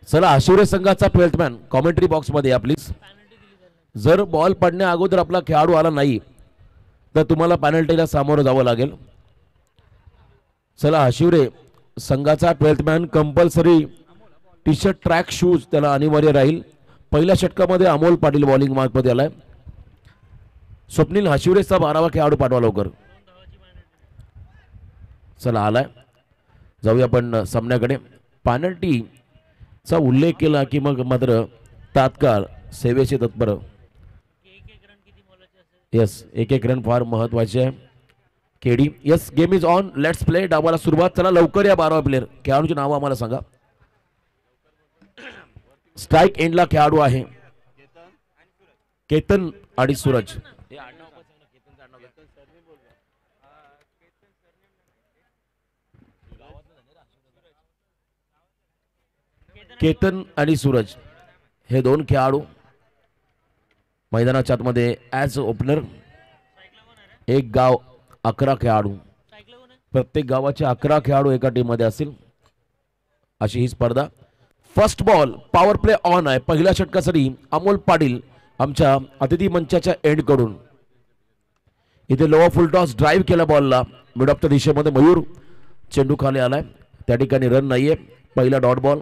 चला आशिवरे संघाचा 12th man commentary box मध्ये या प्लीज. जर बॉल पडण्या अगोदर आपला खेळाडू आला नाही तर तुम्हाला पेनल्टीला सामोरं जावं लागेल. चला आशिवरे संघाचा 12th man compulsory T shirt track shoes त्याला अनिवार्य राहील. पहिल्या षटकामध्ये अमोल पाटील बॉलिंग मार्क मध्ये आलाय. स्वप्नील आशिवरेचा 12वा खेळाडू पाठवा लवकर. चला आलाय. जाऊया आपण सामन्याकडे. पेनल्टीचा उल्लेख केला की मग मात्र तात्काळ सेवेचे तत्पर. यस एक एक रन फार महत्वाचे आहे. केडी yes game is on let's play. डावाला सुरुवात. चला लवकर या 12वा प्लेयर. खेळाडूची नाव आम्हाला सांगा. स्ट्राइक एंडला खेळाडू आहे केतन आणि सूरज. केतन आणि सूरज हे दोन खेळाडू मैदानाच्या आतमध्ये ॲज ओपनर. एक गाव 11 खेळाडू. प्रत्येक गावाचे 11 खेळाडू एका टीम मध्ये असतील अशी ही स्पर्धा. First ball power play on आहे. पहिल्या षटकासाठी अमोल पाटील आमच्या अतिथी मंचाच्या एंड कडून. इथे लोअर फुल टॉस ड्राईव्ह केला बॉलला मिड ऑफ द दिशेमध्ये. मयूर चेंडू खाली आलाय. त्या ठिकाणी रन नाहीये. पहिला डॉट बॉल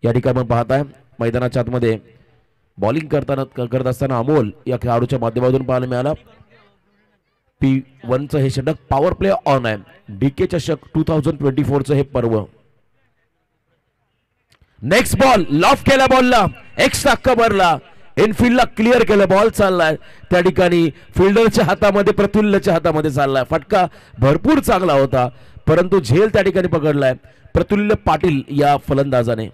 या ठिकाणी आपण पाहताय. मैदानाच्या आतमध्ये बॉलिंग करत असताना अमोल या खेळाडूच्या माध्यमातून पाहायला मिळाला. P1 चं हे षटक. पॉवर प्ले ऑन आहे. डीके चषक 2024 चं हे पर्व. नेक्स्ट बॉल लॉफ केला बॉलला. एक्स्ट्रा कव्हरला इनफिल्डला क्लिअर केलं. बॉल चाललाय त्या ठिकाणी फिल्डरच्या हातामध्ये प्रफुल्लच्या हातामध्ये चाललाय. फटका भरपूर चांगला होता परंतु झेल त्या ठिकाणी पकडलाय प्रफुल्ल पाटील या फलंदाजाने.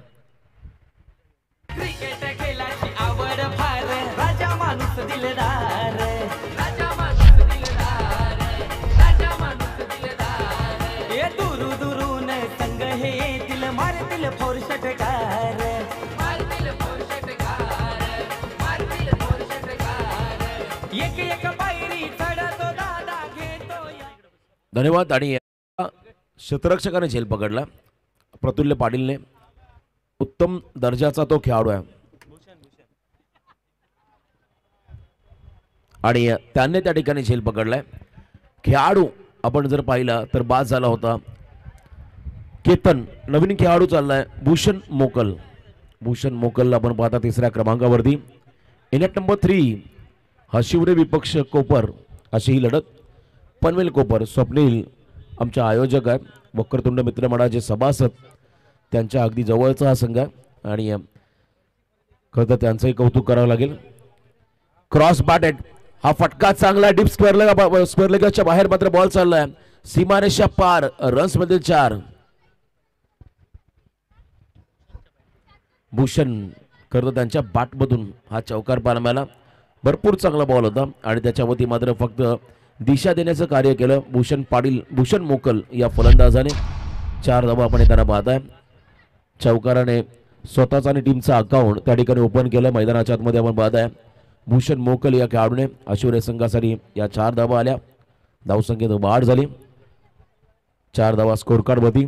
धन्यवाद. आणि क्षेत्ररक्षकाने झेल पकडला प्रफुल्ल पाटीलने. उत्तम दर्जाचा तो खेळाडू आहे आणि त्याने त्या ठिकाणी झेल पकडलाय. खेळाडू आपण जर पाहिला तर बाद झाला होता केतन. नवीन खेळाडू चाललाय भूषण मोकल. भूषण मोकलला आपण पाहता 3ऱ्या क्रमांकावरती. इनेट नंबर 3 आशिवरे विपक्ष कोपर अशी ही लढत. पनवेल कोपर स्वप्नील आमचे आयोजक आहे. वक्रतुंड मित्रमंडळाचे सभासद त्यांच्या अगदी जवळचा हा संघ आहे आणि खरं तर त्यांचंही कौतुक करावं लागेल. क्रॉस बॅटेड हा फटका चांगला. डीप स्क्वेअर लेगच्या बाहेर मात्र बॉल चाललाय. सीमारेषा पार. रन्स मधील 4. भूषण खरं तर त्यांच्या बॅटमधून हा चौकार पाहायला मिळाला. भरपूर चांगला बॉल होता आणि त्याच्यावरती मात्र फक्त दिशा देण्याचं कार्य केलं भूषण मोकल या फलंदाजाने. 4 धावा आपण त्यांना पाहताय. चौकाराने स्वतःचा आणि टीमचा अकाउंट त्या ठिकाणी ओपन केलं. मैदानाच्या आतमध्ये आपण पाहताय भूषण मोकल या खेळाडूने आशिवरे संघासाठी या 4 धावा आल्या. धावसंख्येत वाढ झाली. 4 धावा स्कोर कार्ड वरती.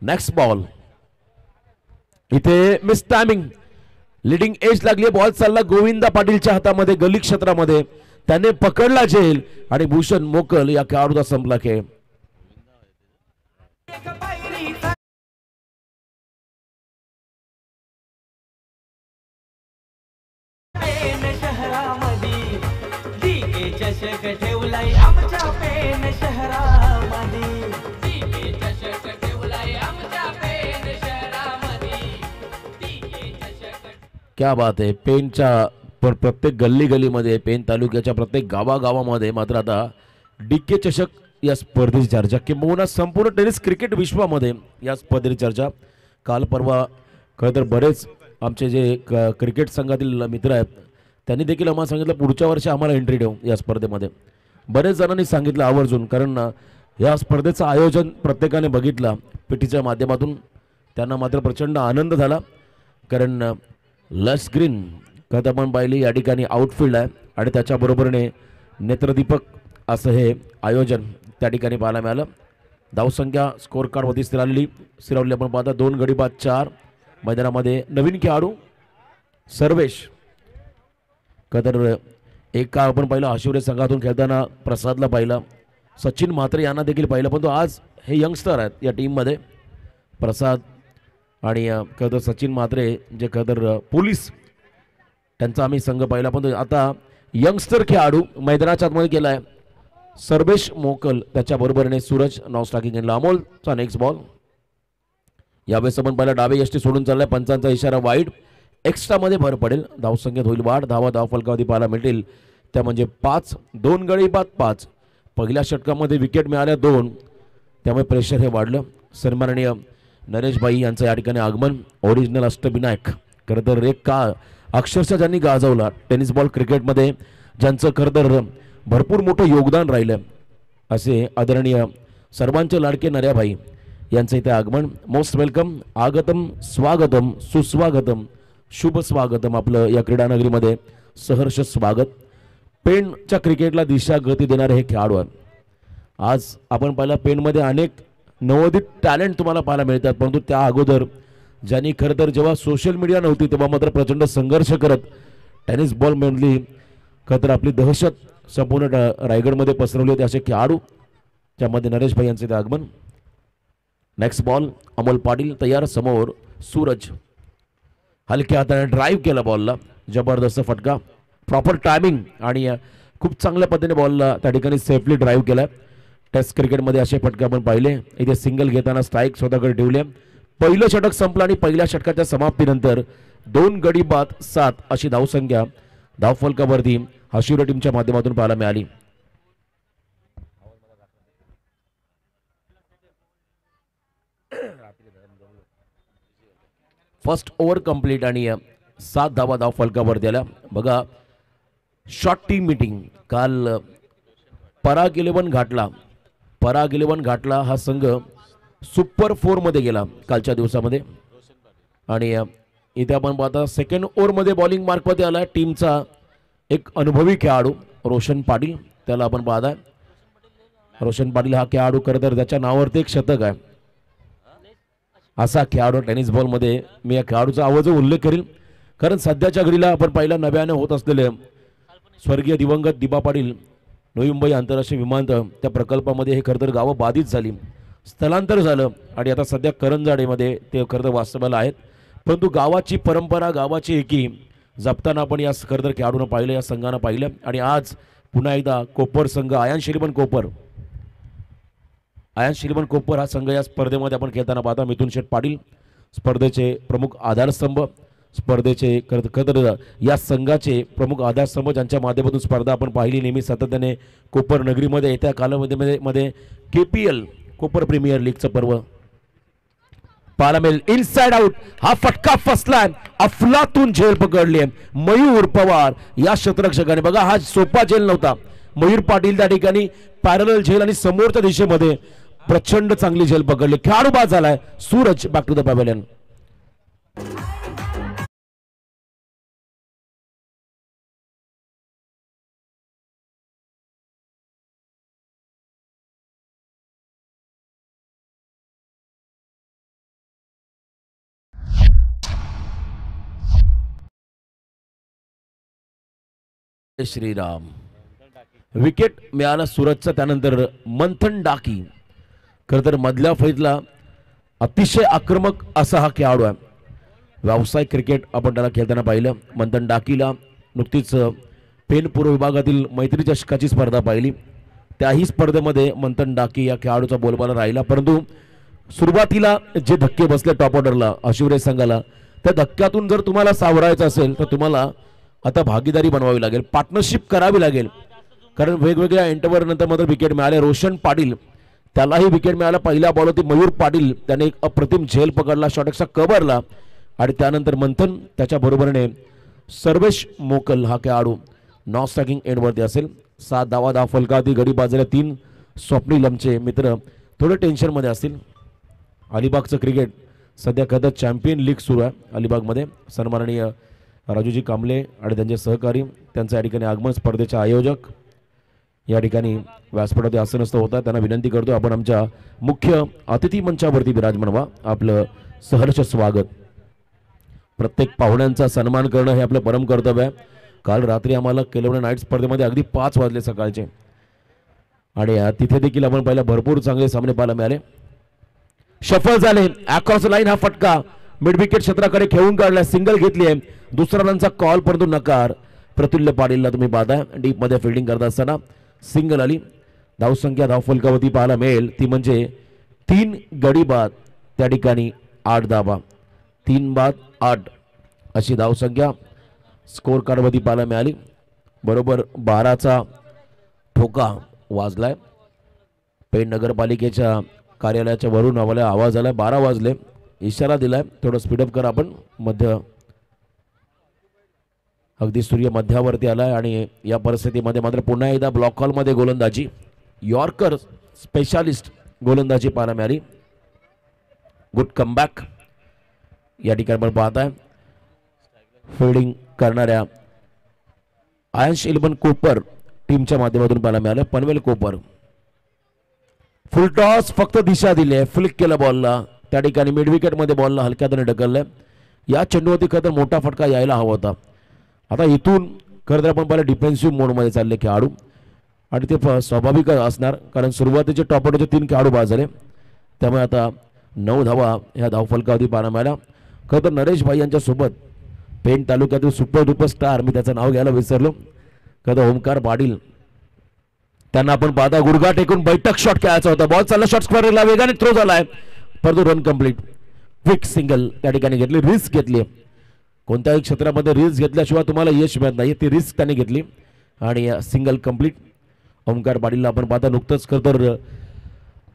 नेक्स्ट बॉल इथे मिस टायमिंग. लिडिंग एज लागली. बॉल चालला गोविंदा पाटीलच्या हातामध्ये गली क्षेत्रामध्ये. त्याने पकडला झेल आणि भूषण मोकल या खेळाडूचा संपला खेळ. क्या बात आहे. पेनच्या प्रत्येक गल्लीमध्ये पेन तालुक्याच्या प्रत्येक गावागावामध्ये मात्र आता डीके चषक या स्पर्धेची चर्चा किंबहुना संपूर्ण टेनिस क्रिकेट विश्वामध्ये या स्पर्धेची चर्चा. काल परवा खरं तर बरेच आमचे जे क्रिकेट संघातील मित्र आहेत त्यांनी देखील आम्हाला सांगितलं पुढच्या वर्षी आम्हाला एंट्री देऊ या स्पर्धेमध्ये. बरेच जणांनी सांगितलं आवर्जून कारण या स्पर्धेचं आयोजन प्रत्येकाने बघितलं पीटीच्या माध्यमातून. त्यांना मात्र प्रचंड आनंद झाला कारण लस ग्रीन कथ आपण पाहिली या ठिकाणी आउटफील्ड आहे आणि त्याच्याबरोबरने नेत्रदीपक असं हे आयोजन त्या ठिकाणी पाहायला मिळालं. धावसंख्या स्कोर कार्डवरती स्थिरावली आपण पाहता 2 गडी बाद 4 मैदानामध्ये नवीन खेळाडू सर्वेश. कदर एक काळ आपण पाहिलं आशिवरे संघातून खेळताना प्रसादला पाहिलं, सचिन म्हात्रे यांना देखील पाहिलं, पण तो आज हे यंगस्टर आहेत या टीममध्ये. प्रसाद आणि खरं सचिन म्हात्रे जे खरं पोलीस त्यांचा आम्ही संघ पाहिला, पण आता यंगस्टर खेळाडू मैदानाच्या आतमध्ये गेला आहे सर्वेश मोकल. त्याच्याबरोबरीने सूरज नॉन स्ट्रायकिंग एंडला. अमोलचा नेक्स्ट बॉल. यावेळेस आपण पाहिला डावे यष्टी सोडून चाललाय, पंचांचा इशारा वाईड. एक्स्ट्रामध्ये भर पडेल, धावसंख्येत होईल वाढ. धाव फलकावधी पाहायला मिळतील त्या म्हणजे 5. 2 गडी बाद 5. पहिल्या षटकामध्ये विकेट मिळाल्या 2, त्यामुळे प्रेशर हे वाढलं. सन्माननीय नरेश भाई यांचं या ठिकाणी आगमन. ओरिजिनल अष्टविनायक खरं तर एक काळ अक्षरशः ज्यांनी गाजवला टेनिस बॉल क्रिकेटमध्ये, ज्यांचं खरं तर भरपूर मोठं योगदान राहिलं, असे आदरणीय सर्वांचे लाडके नऱ्याभाई यांचं इथे आगमन. मोस्ट वेलकम, आगतम, स्वागतम, सुस्वागतम, शुभ स्वागतम. आपलं या क्रीडानगरीमध्ये सहर्ष स्वागत. पेणच्या क्रिकेटला दिशा गती देणारे हे खेळाडू आहेत. आज आपण पाहिलं पेणमध्ये अनेक नवोदित टॅलेंट तुम्हाला पाहायला मिळतात, परंतु त्या अगोदर ज्यांनी खरं तर जेव्हा सोशल मीडिया नव्हती तेव्हा मात्र प्रचंड संघर्ष करत टेनिस बॉल मधली खरं तर आपली दहशत संपूर्ण रायगडमध्ये पसरवली होती असे खेळाडू, त्यामध्ये नरेश भाई यांचे आगमन. Next ball. अमोल पाटील तयार. समोर सूरज. हलक्या हाताने ड्राईव्ह केला बॉलला, जबरदस्त फटका, प्रॉपर टायमिंग आणि खूप चांगल्या पद्धतीने बॉलला त्या ठिकाणी सेफली ड्राईव्ह केला. टेस्ट क्रिकेटमध्ये असे फटके आपण पाहिले. इथे सिंगल घेताना स्ट्राईक स्वतःकडे ठेवले. पहिलं षटक संपलं आणि पहिल्या षटकाच्या समाप्तीनंतर 2 गडी बाद 7 अशी धावसंख्या धावफलकावरती आशिवरे टीमच्या माध्यमातून पाहायला मिळाली. फर्स्ट ओव्हर कंप्लीट आणि 7 धावा धावफलकावर दिल्या. बघा शॉर्ट टीम मीटिंग काल पराग 11 घाटला हा संघ सुपर 4 मध्ये गेला कालच्या दिवसामध्ये. आणि इथे आपण पाहता सेकंड ओव्हरमध्ये बॉलिंग मार्कमध्ये आला टीमचा एक अनुभवी खेळाडू रोशन पाटील. त्याला आपण पाहताय रोशन पाटील हा खेळाडू खरं तर त्याच्या नावावरती एक शतक आहे असा खेळाडू टेनिस बॉलमध्ये. मी या खेळाडूचा आवाज उल्लेख करेल कारण सध्याच्या घडीला आपण पाहिला नव्याने होत असलेले स्वर्गीय दिवंगत दिबा पाटील नवी मुंबई आंतरराष्ट्रीय विमानतळ त्या प्रकल्पामध्ये हे खरं तर गावं बाधित झाली, स्थलांतर झालं आणि आता सध्या करंजाडेमध्ये ते खरं तर वास्तव्याला आहेत. परंतु गावाची परंपरा गावाची एकी जपताना आपण या खरं तर खेळाडूनं पाहिलं, या संघानं पाहिलं. आणि आज पुन्हा एकदा कोपर संघ आयन श्रीमन कोपर हा संघ या स्पर्धेमध्ये आपण खेळताना पाहता. मिथुन शेठ पाटील स्पर्धेचे प्रमुख आधारस्तंभ, स्पर्धेचे खरं या संघाचे प्रमुख आधारस्तंभ ज्यांच्या माध्यमातून स्पर्धा आपण पाहिली नेहमी सातत्याने कोपर नगरीमध्ये. येत्या कालावधीमध्ये KPL कोपर प्रीमियर लीगचं पर्व पाहायला मिळेल. इनसाइड आउट हा फटका फसलाय, अफलातून झेल पकडली मयूर पवार या क्षेत्ररक्षकाने. बघा हा सोपा झेल नव्हता. मयूर पाटील त्या ठिकाणी पॅरलल झेल आणि समोरच्या दिशेमध्ये प्रचंड चांगली झेल पकडली. खेळाडू बाद झालाय. Suraj back to the pavilion. Shriram. Wicket मिळाला सूरजचा. त्यानंतर मंथन डाकी खरं तर मधल्या फळीतला अतिशय आक्रमक असा हा खेळाडू आहे. व्यावसायिक क्रिकेट आपण त्याला खेळताना पाहिलं. मंथन डाकीला नुकतीच पेन पूर्व विभागातील मैत्री चषकाची स्पर्धा पाहिली. त्याही स्पर्धेमध्ये मंथन डाकी या खेळाडूचा बोलबाला राहिला. परंतु सुरुवातीला जे धक्के बसले टॉप ऑर्डरला आशिवरे संघाला, त्या धक्क्यातून जर तुम्हाला सावरायचं असेल तर तुम्हाला आता भागीदारी बनवावी लागेल, पार्टनरशिप करावी लागेल. कारण वेगवेगळ्या इंटरव्हल नंतर मात्र विकेट मिळाले. रोशन पाटील त्यालाही विकेट मिळाला. पहिल्या बॉलवरती मयूर पाटील त्याने एक अप्रतिम झेल पकडला, शॉटक्सचा कव्हरला. आणि त्यानंतर मंथन त्याच्या बरोबरीने सर्वेश मोकल हा खेळाडू नॉन स्ट्रायकिंग एंडवरती असेल. 7 धावा धाव फलकावधी गडी बाजूला 3. स्वप्नीलमचे मित्र थोडे टेन्शनमध्ये असतील. अलिबागचं क्रिकेट सध्या कदा चॅम्पियन लीग सुरू आहे अलिबागमध्ये. सन्माननीय राजूजी कांबळे आणि त्यांचे सहकारी त्यांचं या ठिकाणी आगमन. स्पर्धेचे आयोजक या ठिकाणी व्यासपीठावरती आसनस्थ होता. त्यांना विनंती करतो आपण आमच्या मुख्य अतिथी मंचावरती विराजमान व्हा. आपलं सहर्ष स्वागत. प्रत्येक पाहुण्यांचा सन्मान करणं हे आपलं परम कर्तव्य आहे. काल रात्री आम्हाला केलवणे नाईट स्पर्धेमध्ये अगदी 5 वाजले सकाळचे आणि तिथे देखील आपण पाहिलं भरपूर चांगले सामने पाहायला मिळाले. शफल झाले अक्रॉस लाईन. हा फटका मिड विकेट क्षेत्राकडे खेळून काढला. सिंगल घेतली आहे. दुसरा रनचा कॉल परंतु नकार. प्रफुल्ल पाटीलला तुम्ही पाहताय डीप मध्ये फिल्डिंग करत असताना सिंगल आली. धावसंख्या धावफलकावरती पाहायला मिळेल ती म्हणजे 3 गडी बाद त्या ठिकाणी 8 धावा. 3 बाद 8 अशी धावसंख्या स्कोर कार्डवरती पाहायला मिळाली. बरोबर 12चा ठोका वाजलाय. पेण नगरपालिकेच्या कार्यालयाच्या वरून आम्हाला आवाज आलाय 12 वाजले. इशारा दिलाय थोडं स्पीडअप करा. आपण मध्य अगदी सूर्य मध्यावरती आलाय आणि या परिस्थितीमध्ये मात्र पुन्हा एकदा ब्लॉक हॉलमध्ये गोलंदाजी यॉर्कर स्पेशालिस्ट गोलंदाजी पाहायला मिळाली. गुड कमबॅक या ठिकाणी आपण पाहताय. फिल्डिंग करणाऱ्या आयन्स इलेव्हन कोपर टीमच्या माध्यमातून पाहायला मिळालं. पनवेल कोपर फुल टॉस फक्त दिशा दिली आहे. फ्लिक केलं बॉलला. त्या ठिकाणी मिड विकेट मध्ये बॉलला हलक्याने ढकललंय. या चेंडूवरती खरं तर मोठा फटका यायला हवा होता. आता इथून खरं तर आपण पाहिलं डिफेन्सिव्ह मोडमध्ये चालले खेळाडू आणि ते स्वाभाविक असणार कारण सुरुवातीचे टॉप ऑर्डरचे 3 खेळाडू बाद झाले. त्यामुळे आता 9 धावा ह्या धावफलकावरती पाहायला मिळाल्या. खरं तर नरेश भाई यांच्यासोबत पेण तालुक्यातील सुपर डुपर स्टार मी त्याचं नाव घ्यायला विसरलो खरं तर ओमकार पाटील त्यांना आपण पाहता गुडघा टेकून बैठक शॉट खेळायचा होता. बॉल चालला शॉट स्क्वेअरला वेगाने थ्रो झालाय परंतु रन कंप्लीट. क्विक सिंगल त्या ठिकाणी घेतली. रिस्क घेतली. कोणत्याही क्षेत्रामध्ये रिस्क घेतल्याशिवाय तुम्हाला यश मिळत नाही. ती रिस्क त्यांनी घेतली आणि सिंगल कंप्लीट. ओमकार पाटीलला आपण पाहता नुकतंच खरं तर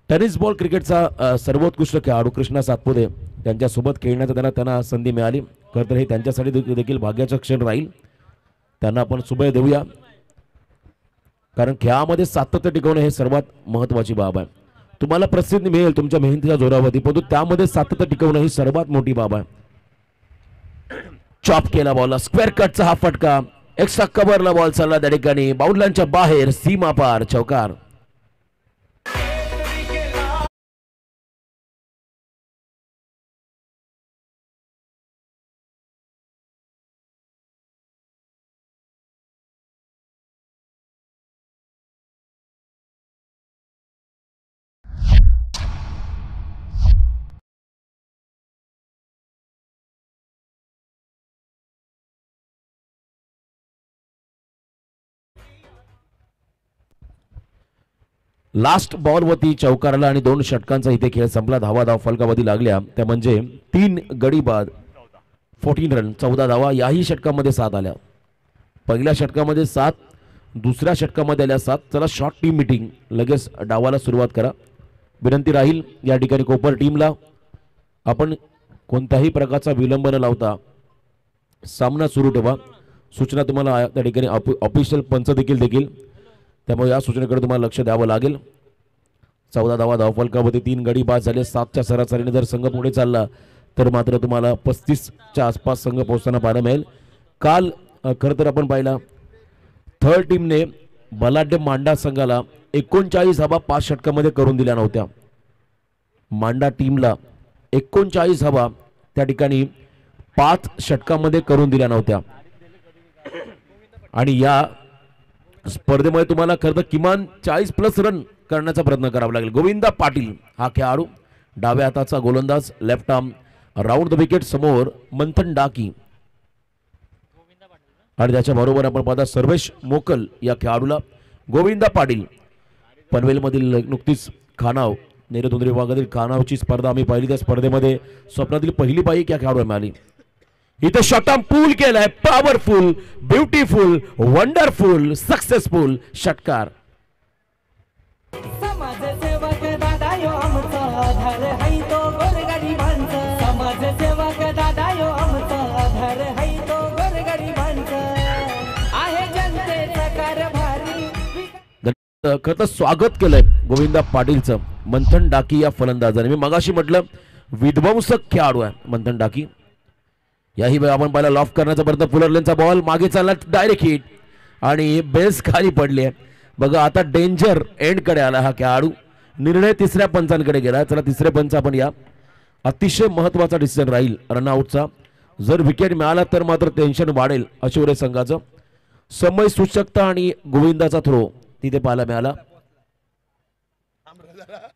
टेनिस बॉल क्रिकेटचा सर्वोत्कृष्ट खेळाडू कृष्णा सातपुते त्यांच्यासोबत खेळण्याचा त्यांना संधी मिळाली. खरं तर हे त्यांच्यासाठी देखील भाग्याचा क्षण राहील. त्यांना आपण शुभेच्छा देऊया कारण खेळामध्ये सातत्य टिकवणं हे सर्वात महत्त्वाची बाब आहे. तुम्हाला प्रसिद्धी मिळेल तुमच्या मेहनतीच्या जोरावरती परंतु त्यामध्ये सातत्य टिकवणं ही सर्वात मोठी बाब आहे. चॉप केला बॉलला स्क्वेअर कटचा हा फटका. एक्स्ट्रा कव्हरला बॉल चालला त्या ठिकाणी बाउंड्रीच्या बाहेर सीमा पार चौकार. लास्ट बॉलवरती चौकाराला आणि 2 षटकांचा इथे खेळ संपला. धावा धाव फलकावरती लागल्या त्या म्हणजे 3 गडी बाद 14 रन 14 धावा. याही षटकामध्ये 7 आल्या. पहिल्या षटकामध्ये 7 दुसऱ्या षटकामध्ये आल्या 7. चला शॉर्ट टीम मीटिंग लगेच डावाला सुरुवात करा. विनंती राहील या ठिकाणी कोपर टीमला आपण कोणत्याही प्रकारचा विलंब न लावता सामना सुरू ठेवा. सूचना तुम्हाला त्या ठिकाणी ऑफिशियल पंच देखील त्यामुळे या सूचनेकडे तुम्हाला लक्ष द्यावं लागेल. 14 धावा धावफलकावरती 3 गडी बाद झाले. 7च्या सरासरीने जर संघ पुढे चालला तर मात्र तुम्हाला 35च्या आसपास संघ पोहोचताना पाहायला मिळेल. काल खरं तर आपण पाहिला थर्ड टीमने बलाढ्य मांडा संघाला 39 धावा 5 षटकामध्ये करून दिल्या नव्हत्या. मांडा टीमला 39 धावा त्या ठिकाणी 5 षटकामध्ये करून दिल्या नव्हत्या आणि या स्पर्धेमध्ये तुम्हाला खरं तर किमान 40+ रन करण्याचा प्रयत्न करावा लागेल. गोविंदा पाटील हा खेळाडू डाव्या हाताचा गोलंदाज left arm round the wicket समोर मंथन डाकी आणि त्याच्या बरोबर आपण पाहता सर्वेश मोकल या खेळाडूला. गोविंदा पाटील पनवेलमधील नुकतीच खानाव नेरदुंद्री विभागातील खानावची स्पर्धा आम्ही पाहिली. त्या स्पर्धेमध्ये स्वप्नातील पहिली बाई या खेळाडूला मिळाली. इथे शॉटम पूल केलाय. पॉवरफुल ब्युटिफुल वंडरफुल सक्सेसफुल षटकार. समाजसेवक दादा यो आमचा आधार है तो गोरगरिबांचा. समाजसेवक दादा यो आमचा आधार है तो गोरगरिबांचा. आहे जनतेचा कारभारी. खरं तर स्वागत केलंय गोविंदा पाटीलचं मंथन डाकी या फलंदाजाने. मी मगाशी म्हटलं विध्वंसक खेळाडू आहे मंथन डाकी. याही वेळी आपण पाहिला लॉफ करण्याचा प्रयत्न. फुलरलेनचा बॉल मागे चालला डायरेक्ट हिट आणि बेस खाली पडली आहे. बघा आता डेंजर एंड कडे आला हा खेळाडू. निर्णय 3ऱ्या पंचांकडे गेला. चला 3रे पंच आपण या. अतिशय महत्त्वाचा डिसिजन राहील रनआउटचा. जर विकेट मिळाला तर मात्र टेन्शन वाढेल अशिवरे संघाचं. समय सूचकता आणि गोविंदाचा थ्रो तिथे पाहायला मिळाला.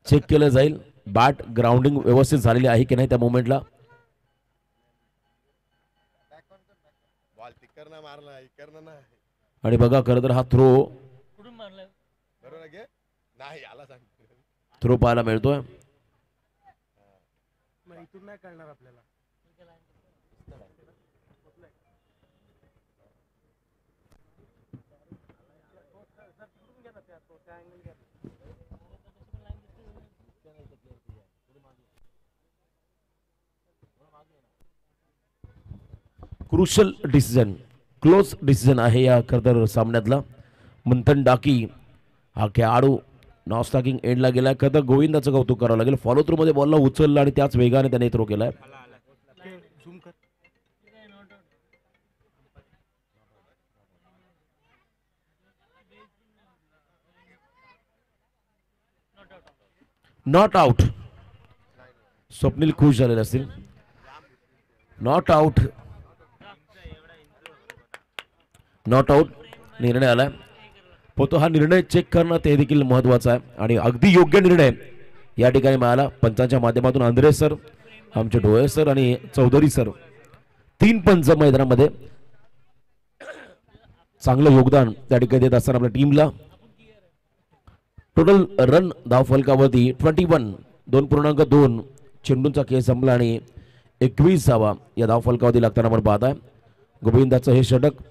चेक केलं जाईल बॅट ग्राउंडिंग व्यवस्थित झालेली आहे की नाही त्या मोमेंटला. आणि बघा खरं तर हा थ्रो पाहायला मिळतोय. क्रुशल डिसिजन, क्लोज डिसिजन आहे या खरं तर सामन्यातला. मंथन डाकी हा खेळाडू नॉस्टॉकिंग एंडला गेलाय. खरं तर गोविंदाचं कौतुक करावं लागेल. फॉलो थ्रू मध्ये बॉलला उचलला आणि त्याच वेगाने त्याने थ्रो केलाय. Not out. स्वप्नील खुश झालेले असतील. नॉट आउट, नॉट आउट निर्णय आलाय. तो हा निर्णय चेक करणं ते देखील महत्वाचं आहे आणि अगदी योग्य निर्णय या ठिकाणी मिळाला पंचांच्या माध्यमातून. आंध्रे सर, आमचे डोळे सर आणि चौधरी सर 3 पंच मैदानामध्ये चांगलं योगदान त्या ठिकाणी देत असताना आपल्या टीमला. Total run धावफलकावरती 21, 2.2. चेंडूंचा खेळ संपला आणि 21 या धावफलकावरती लागताना आपण पाहत आहे. गोविंदाचं हे षटक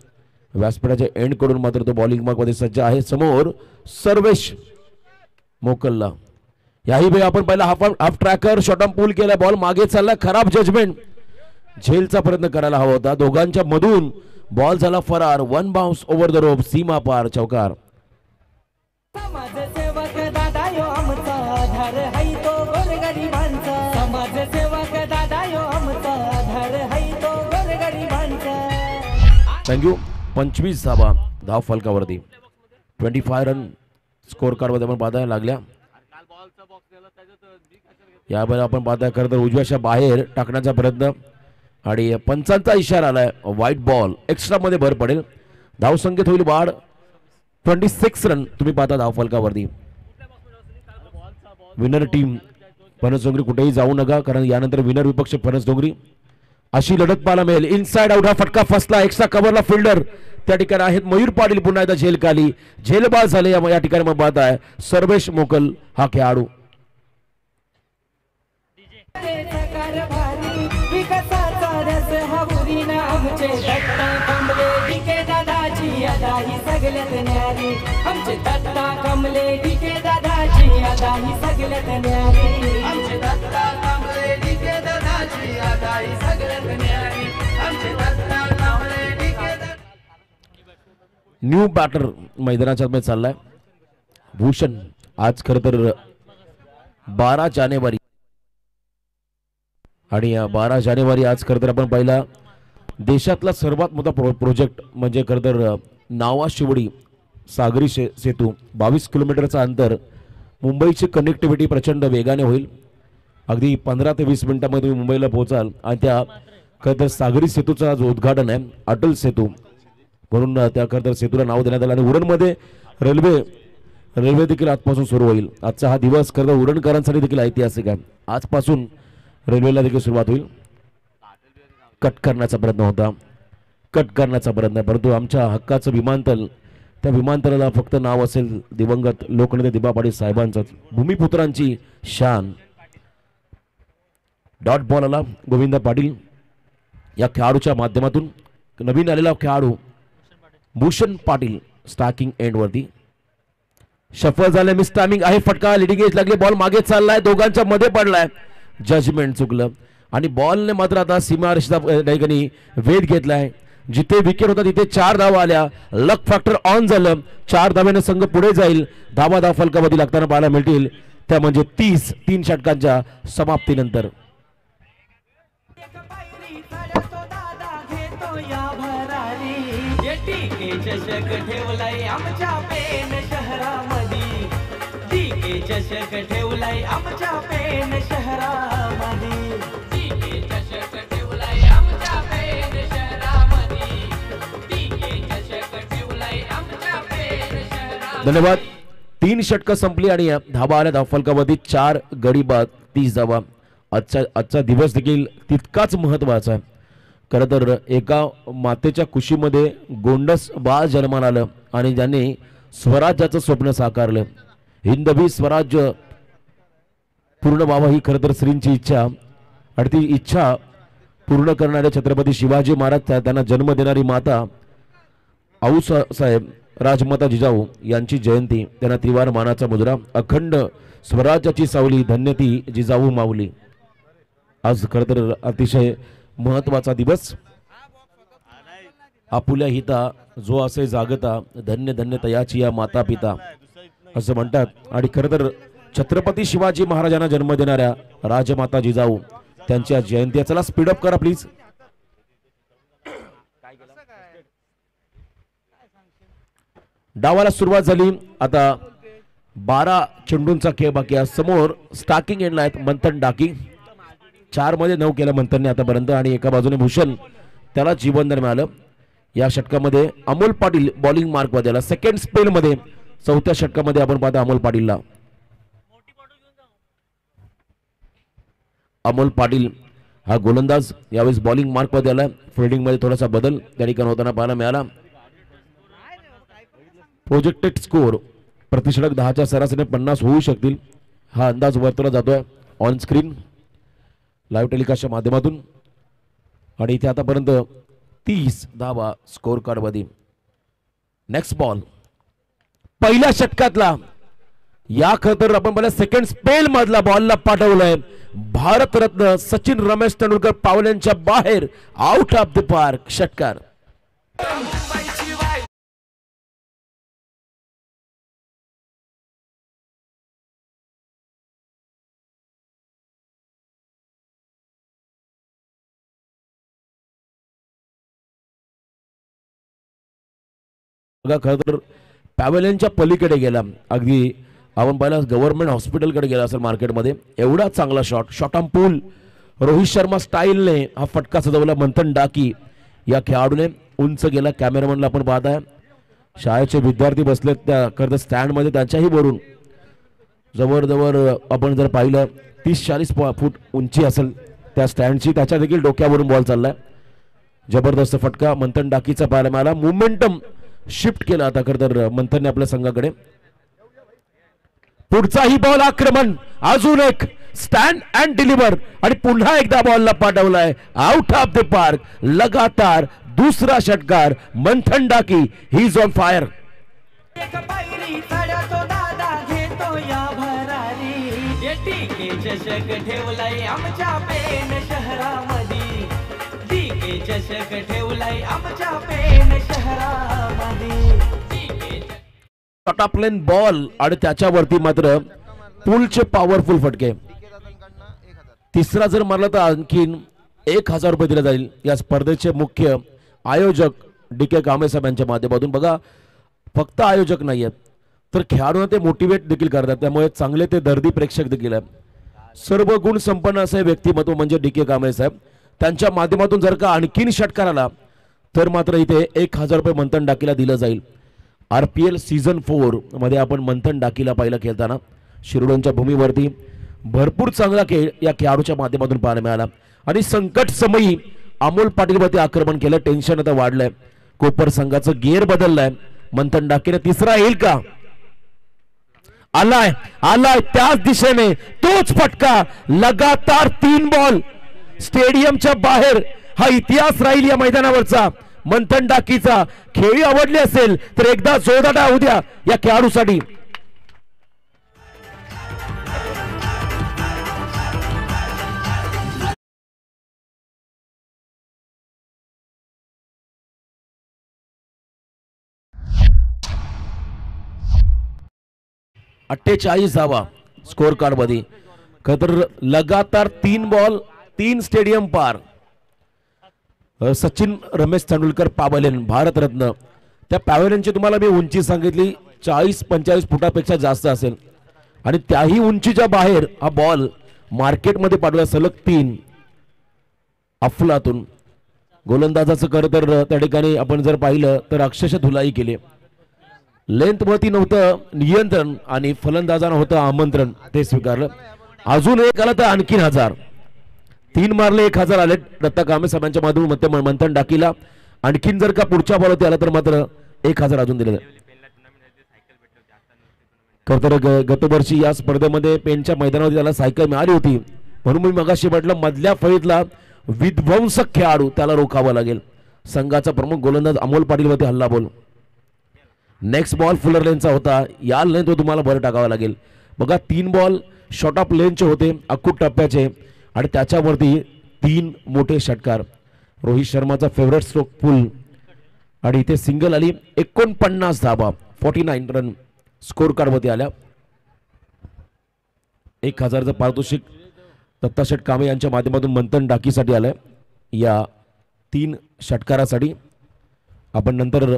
व्यासपीठाच्या एंड कडून मात्र तो बॉलिंग मार्क मध्ये सज्ज आहे. समोर सर्वेश मोकलला. याही वेळी आपण पहिला हाफ ट्रॅकर शॉर्टम पूल केला. बॉल मागे चालला. खराब जजमेंट. झेलचा प्रयत्न करायला हवा होता. दोघांच्या मधून बॉल झाला फरार. 1 बाउन्स ओव्हर द रोप. सीमा पार. चौकार. समाजसेवक दादा यो आमचा आधार हाय तो गोरगरिबांचा. समाजसेवक दादा यो आमचा आधार हाय तो गोरगरिबांचा. थँक्यू. 25 धाव फलकावरती 25 रन स्कोर कार्ड मध्ये आपण पाहायला लागल्या. यावेळेला आपण पाहताय खरं तर उजव्याच्या बाहेर टाकण्याचा प्रयत्न आणि पंचांचा इशारा आलाय. White ball. एक्स्ट्रा मध्ये भर पडेल. धावसंख्येत होईल वाढ. 26 रन तुम्ही पाहता धाव फलकावरती. विनर टीम फणस डोंगरी कुठेही जाऊ नका कारण यानंतर विनर विपक्ष फणस डोंगरी अशी लढत पाहायला मिळेल. इनसाइड आउट हा फटका फसला. एक्स्ट्रा कव्हरला फिल्डर त्या ठिकाणी आहेत. मयूर पाटील पुन्हा एकदा झेल खाली. झेलबाज झाले या ठिकाणी मग पाहत आहे सर्वेश मोकल हा खेळाडू. विकासाचा रस हा बुरीना आमचे दत्ता कमले डीके दादाची अदा ही सगळ्यात न्यारी. आमचे दत्ता कमले डीके दादाची अदा ही सगळ्यात न्यारी. आमचे दत्ता कमले डीके दादाची अदा ही सगळ्यात न्यारी. आमचे दत्ता कमले डीके. न्यू बॅटर मैदानाच्या मध्ये चाललाय भूषण. आज खरं तर 12 जानेवारी आणि 12 जानेवारी आज खरं तर आपण पाहिला देशातला सर्वात मोठा प्रोजेक्ट म्हणजे खरं तर नावा शिवडी सागरी सेतू. 22 किलोमीटरचा अंतर. मुंबईची कनेक्टिव्हिटी प्रचंड वेगाने होईल. अगदी 15 ते 20 मिनिटांमध्ये तुम्ही मुंबईला पोहोचाल आणि त्या खरं तर सागरी सेतूचा जो उद्घाटन आहे अटल सेतू म्हणून त्या खरं तर सेतूला नाव देण्यात आलं. आणि उरणमध्ये रेल्वे देखील आजपासून सुरू होईल. आजचा हा दिवस खरं तर उरणकरांसाठी देखील ऐतिहासिक आहे. आजपासून रेल्वेला देखील सुरुवात होईल. कट करण्याचा प्रयत्न होता. कट करण्याचा प्रयत्न परंतु आमच्या हक्काचं विमानतळ त्या विमानतळाला फक्त नाव असेल दिवंगत लोकनेते दिबा पाटील साहेबांचं. भूमिपुत्रांची शान. डॉट बॉल आला गोविंद पाटील या खेळाडूच्या माध्यमातून. नवीन आलेला खेळाडू भूषण पाटील स्टार्किंग एंड वरती शफल झाले. मिस टायमिंग आहे. फटका. लिडिंग एज लागले. बॉल मागे चाललाय. दोघांच्या मध्ये पडलाय. जजमेंट चुकलं आणि बॉलने मात्र आता सीमा ठिकाणी वेध घेतलाय. जिथे विकेट होता तिथे 4 धावा आल्या. लक फॅक्टर ऑन झालं. 4 धाव्याने संघ पुढे जाईल. धाव फलकावरती लागताना पाहायला मिळतील त्या म्हणजे 3 षटकांच्या समाप्तीनंतर. चषक ठेवलाय आमच्या पेन शहरामध्ये. डीके चषक ठेवलाय आमच्या पेन शहरामध्ये. डीके चषक ठेवलाय आमच्या पेन धन्यवाद. 3 षटकं संपली आणि धावा आल्या धावफलकावरती 4 गडी बाद 30 धावा. आजचा दिवस देखील तितकाच महत्वाचा आहे. खरं तर एका मातेच्या कुशीमध्ये गोंडस बाळ जन्माला आलं आणि ज्यांनी स्वराज्याचं स्वप्न साकारलं. हिंदवी स्वराज्य पूर्ण व्हावं ही खरं तर श्रींची इच्छा आणि ती इच्छा पूर्ण करणारे छत्रपती शिवाजी महाराज त्यांना जन्म देणारी माता आऊसाहेब राजमाता जिजाऊ यांची जयंती. त्यांना त्रिवार मानाचा मुजरा. अखंड स्वराज्याची सावली धन्य ती जिजाऊ माऊली. आज खरं तर अतिशय महत्वाचा दिवस. आपुल्या हिता जो असे जागता धन्य धन्य तयाची या माता पिता असं म्हणतात. आणि खरं तर छत्रपती शिवाजी महाराजांना जन्म देणाऱ्या राजमाता जिजाऊ त्यांच्या जयंती. चला स्पीडअप करा प्लीज. डावाला सुरुवात झाली. आता 12 चेंडूंचा खेळ बाकी आहे. समोर स्टार्किंग एंडला आहेत मंथन डाकी. 4 मध्ये 9 केलं मंथनने आतापर्यंत आणि एका बाजूने भूषण त्याला जीवनदान मिळालं. या षटकामध्ये अमोल पाटील बॉलिंग मार्क मध्ये आला. सेकंड स्पेल मध्ये 4थ्या षटकामध्ये आपण पाहता अमोल पाटीलला. अमोल पाटील हा गोलंदाज यावेळेस बॉलिंग मार्क मध्ये आला. फिल्डिंग मध्ये थोडासा बदल त्या ठिकाणी होताना पाहायला मिळाला. प्रोजेक्टेड स्कोर प्रतिषटक 10च्या सरासरीने 50 होऊ शकतील हा अंदाज वर्तवला जातोय ऑन स्क्रीन लाईव्ह टेलिकास्टच्या माध्यमातून. आणि इथे आतापर्यंत 30 धावा स्कोर कार्ड मध्ये. नेक्स्ट बॉल पहिल्या षटकातला या खतर आपण पहिल्या सेकंड स्पेल मधला बॉलला पाठवलाय. भारतरत्न सचिन रमेश तेंडुलकर पावलांच्या बाहेर आउट ऑफ द पार्क षटकार. बघा खरं तर पॅव्हेलियनच्या पलीकडे गेला. अगदी आपण पाहिला गव्हर्नमेंट हॉस्पिटलकडे गेला असेल मार्केटमध्ये. एवढा चांगला शॉट ऑन पूल रोहित शर्मा स्टाईलने हा फटका सजवला. मंथन डाकी या खेळाडूने उंच गेला. कॅमेरामॅनला आपण पाहताय शाळेचे विद्यार्थी बसलेत त्या खरं स्टँड मध्ये. त्यांच्याही वरून जवळजवळ आपण जर पाहिलं 30-40 फूट उंची असेल त्या स्टँडची. त्याच्या देखील डोक्यावरून बॉल चाललाय. जबरदस्त फटका मंथन डाकीचा पाहायला मिळाला. मोमेंटम शिफ्ट केला आता खरं तर मंथनने आपल्या संघाकडे. पुढचाही बॉल आक्रमण. अजून एक स्टँड अँड डिलिव्हर आणि पुन्हा एकदा बॉलला पाठवलाय आउट ऑफ द पार्क. लगातार दुसरा षटकार. मंथन डाकी ही इज ऑन फायर. एक पायरी चढतो दादा घेतो या भरारी. टीके चषक ठेवलाय आमच्या पेन शहरामध्ये. टीके चषक ठेवलाय आमच्या पेन शहरामध्ये. शॉर्ट ऑफ लेन बॉल आणि त्याच्यावरती मात्र पूलचे पॉवरफुल फटके. तिसरा जर मारला तर आणखीन 1000 रुपये दिले जाईल. या स्पर्धेचे मुख्य आयोजक DK कांबळे साहेब यांच्या माध्यमातून. बघा फक्त आयोजक नाही आहेत तर खेळाडूंना ते मोटिवेट देखील करतात. त्यामुळे चांगले ते दर्दी प्रेक्षक देखील आहेत. सर्व गुण संपन्न असे व्यक्तिमत्व म्हणजे DK कांबळे साहेब. त्यांच्या माध्यमातून जर का आणखीन षटकार आला तर मात्र इथे 1000 रुपये मंथन डाकीला दिलं जाईल. RPL सीझन 4 मध्ये आपण मंथन डाकीला पाहिलं खेळताना. शिरोडोनच्या भूमीवरती भरपूर चांगला खेळ या खेळाडूच्या माध्यमातून पाहायला मिळाला. आणि संकट समयी अमोल पाटीलवरती आक्रमण केलं. टेन्शन आता वाढलंय. कोपर संघाचं गिअर बदललाय. मंथन डाकीने तिसरा येईल का? आलाय त्याच दिशेने तोच फटका. लगातार 3 बॉल स्टेडियमच्या बाहेर. हा इतिहास राहील या मैदानावरचा मंथन डाकीचा. खेळी आवडली असेल तर एकदा जोरदार होऊ द्या या खेळाडूसाठी. अठ्ठेचाळीस धावा स्कोर कार्ड मध्ये. खतर लगातार 3 बॉल 3 स्टेडियम पार. सचिन रमेश तेंडुलकर पॅव्हेलियन भारतरत्न. त्या पॅव्हेलियनची तुम्हाला मी उंची सांगितली 40-45 फुटापेक्षा जास्त असेल आणि त्याही उंचीच्या बाहेर हा बॉल मार्केटमध्ये पाठवला. सलग 3 अफलातून गोलंदाजाचं खरं तर त्या ठिकाणी आपण जर पाहिलं तर अक्षरशः धुलाई केली. लेंथवरती नव्हतं नियंत्रण आणि फलंदाजांना होतं आमंत्रण, ते स्वीकारलं. अजून एक आलं तर आणखीन 1000. 3 मारले 1000 आले दत्ता कांबळे साहेबांच्या माध्यमातून मंथन डाकीला. आणखीन जर का पुढच्या बॉलवरती आला तर मात्र 1000 अजून दिले. खरं तर गतवर्षी या स्पर्धेमध्ये पेनच्या मैदानावरती त्याला सायकल मिळाली होती, म्हणून मी मगाशी म्हटलं मधल्या फळीतला विध्वंसक खेळाडू त्याला रोखावा लागेल. संघाचा प्रमुख गोलंदाज अमोल पाटील वरती हल्ला बोल. नेक्स्ट बॉल फुलर लेनचा होता, या लेन तो तुम्हाला बरं टाकावा लागेल. बघा 3 बॉल शॉर्ट ऑफ लेनचे होते अक्कूट टप्प्याचे आणि त्याच्यावरती 3 मोठे षटकार. रोहित शर्माचा फेवरेट स्ट्रोक पुल आणि इथे सिंगल आली. 49 धाबा 49 रन स्कोर कार्डवरती आल्या. 1000चं पारितोषिक दत्ताशेठ कांबळे यांच्या माध्यमातून मंथन डाकीसाठी आलंय या 3 षटकारासाठी. आपण नंतर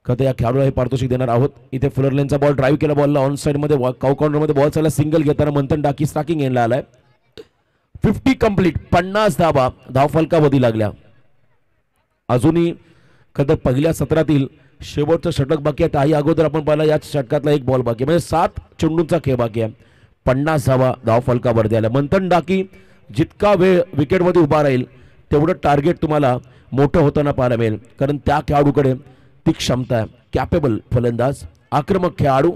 कधी या खेळाडूला हे पारितोषिक देणार आहोत. इथे फुलर लेनचा बॉल ड्राईव्ह केला, बॉलला ऑन साइड मध्ये काउ कॉर्नर मध्ये बॉल चालला. सिंगल घेताना मंथन डाकी स्ट्रायकिंग एंडला आलाय. 50 कंप्लीट 50 धाबा धावफलकावधी लागल्या. अजूनही खरं पहिल्या सत्रातील शेवटचं षटक बाकी आहे. त्याही अगोदर आपण पाहिला या षटकातला 1 बॉल बाकी आहे, म्हणजे 7 चेंडूंचा खेळ बाकी आहे. 50 धावा धावफलकावरती आल्या. मंथन डाकी जितका वेळ विकेटमध्ये उभा राहील तेवढं टार्गेट तुम्हाला मोठं होताना पाहायला मिळेल, कारण त्या खेळाडूकडे ती क्षमता आहे. कॅपेबल फलंदाज, आक्रमक खेळाडू.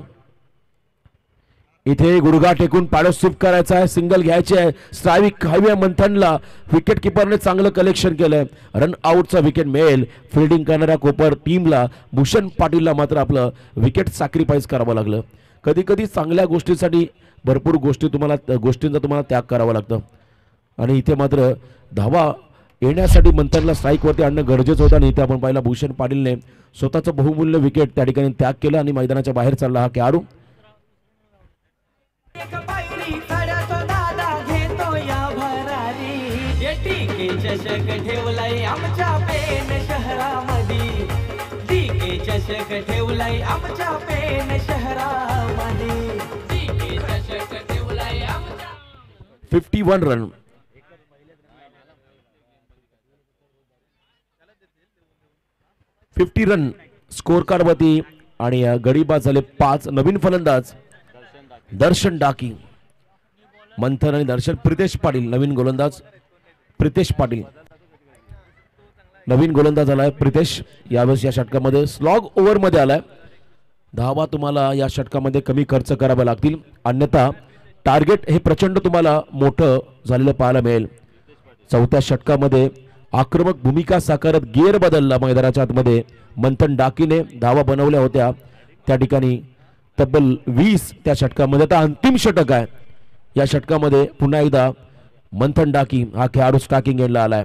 इथे गुडघा टेकून पाडो स्वीप करायचा आहे, सिंगल घ्यायची आहे. स्ट्राईक हवी आहे मंथनला. विकेट किपरने चांगलं कलेक्शन केलंय. रन आउटचा विकेट मिळेल. फिल्डिंग करणाऱ्या कोपर टीमला भूषण पाटीलला मात्र आपलं विकेट सॅक्रिफाईस करावं लागलं. कधी कधी चांगल्या गोष्टीसाठी भरपूर गोष्टींचा तुम्हाला त्याग करावा लागतं आणि इथे मात्र धावा येण्यासाठी मंथनला स्ट्राईकवरती आणणं गरजेचं होतं आणि इथे आपण पाहिला भूषण पाटीलने स्वतःचं बहुमूल्य विकेट त्या ठिकाणी त्याग केला आणि मैदानाच्या बाहेर चालला हा खेळाडू. एक पायरी चढतो दादा घेतो या भरारी. टीके चषक ठेवलाय आमच्या पेन शहरामध्ये. टीके चषक ठेवलाय आमच्या पेन शहरामध्ये. टीके चषक ठेवलाय आमच्या 51 रन. फिफ्टी रन स्कोर कार्डवरती आणि गडीबाज झाले 5. नवीन फलंदाज दर्शन डाकी. मंथन आणि दर्शन. प्रितेश पाटील नवीन गोलंदाज. प्रितेश पाटील नवीन गोलंदाज आलाय. प्रितेश यावेळेस या षटकामध्ये स्लॉग ओव्हर मध्ये आलाय. धावा तुम्हाला या षटकामध्ये कमी खर्च करावे लागतील, अन्यथा टार्गेट हे प्रचंड तुम्हाला मोठं झालेलं पाहायला मिळेल. 4थ्या षटकामध्ये आक्रमक भूमिका साकारत गिअर बदलला मैदानाच्या आतमध्ये. मंथन डाकीने धावा बनवल्या होत्या त्या ठिकाणी तब्बल 20 त्या षटकामध्ये. आता अंतिम षटक आहे. या षटकामध्ये पुन्हा एकदा मंथन डाकी हा खेळाडू स्ट्रायकिंग एंडला आलाय.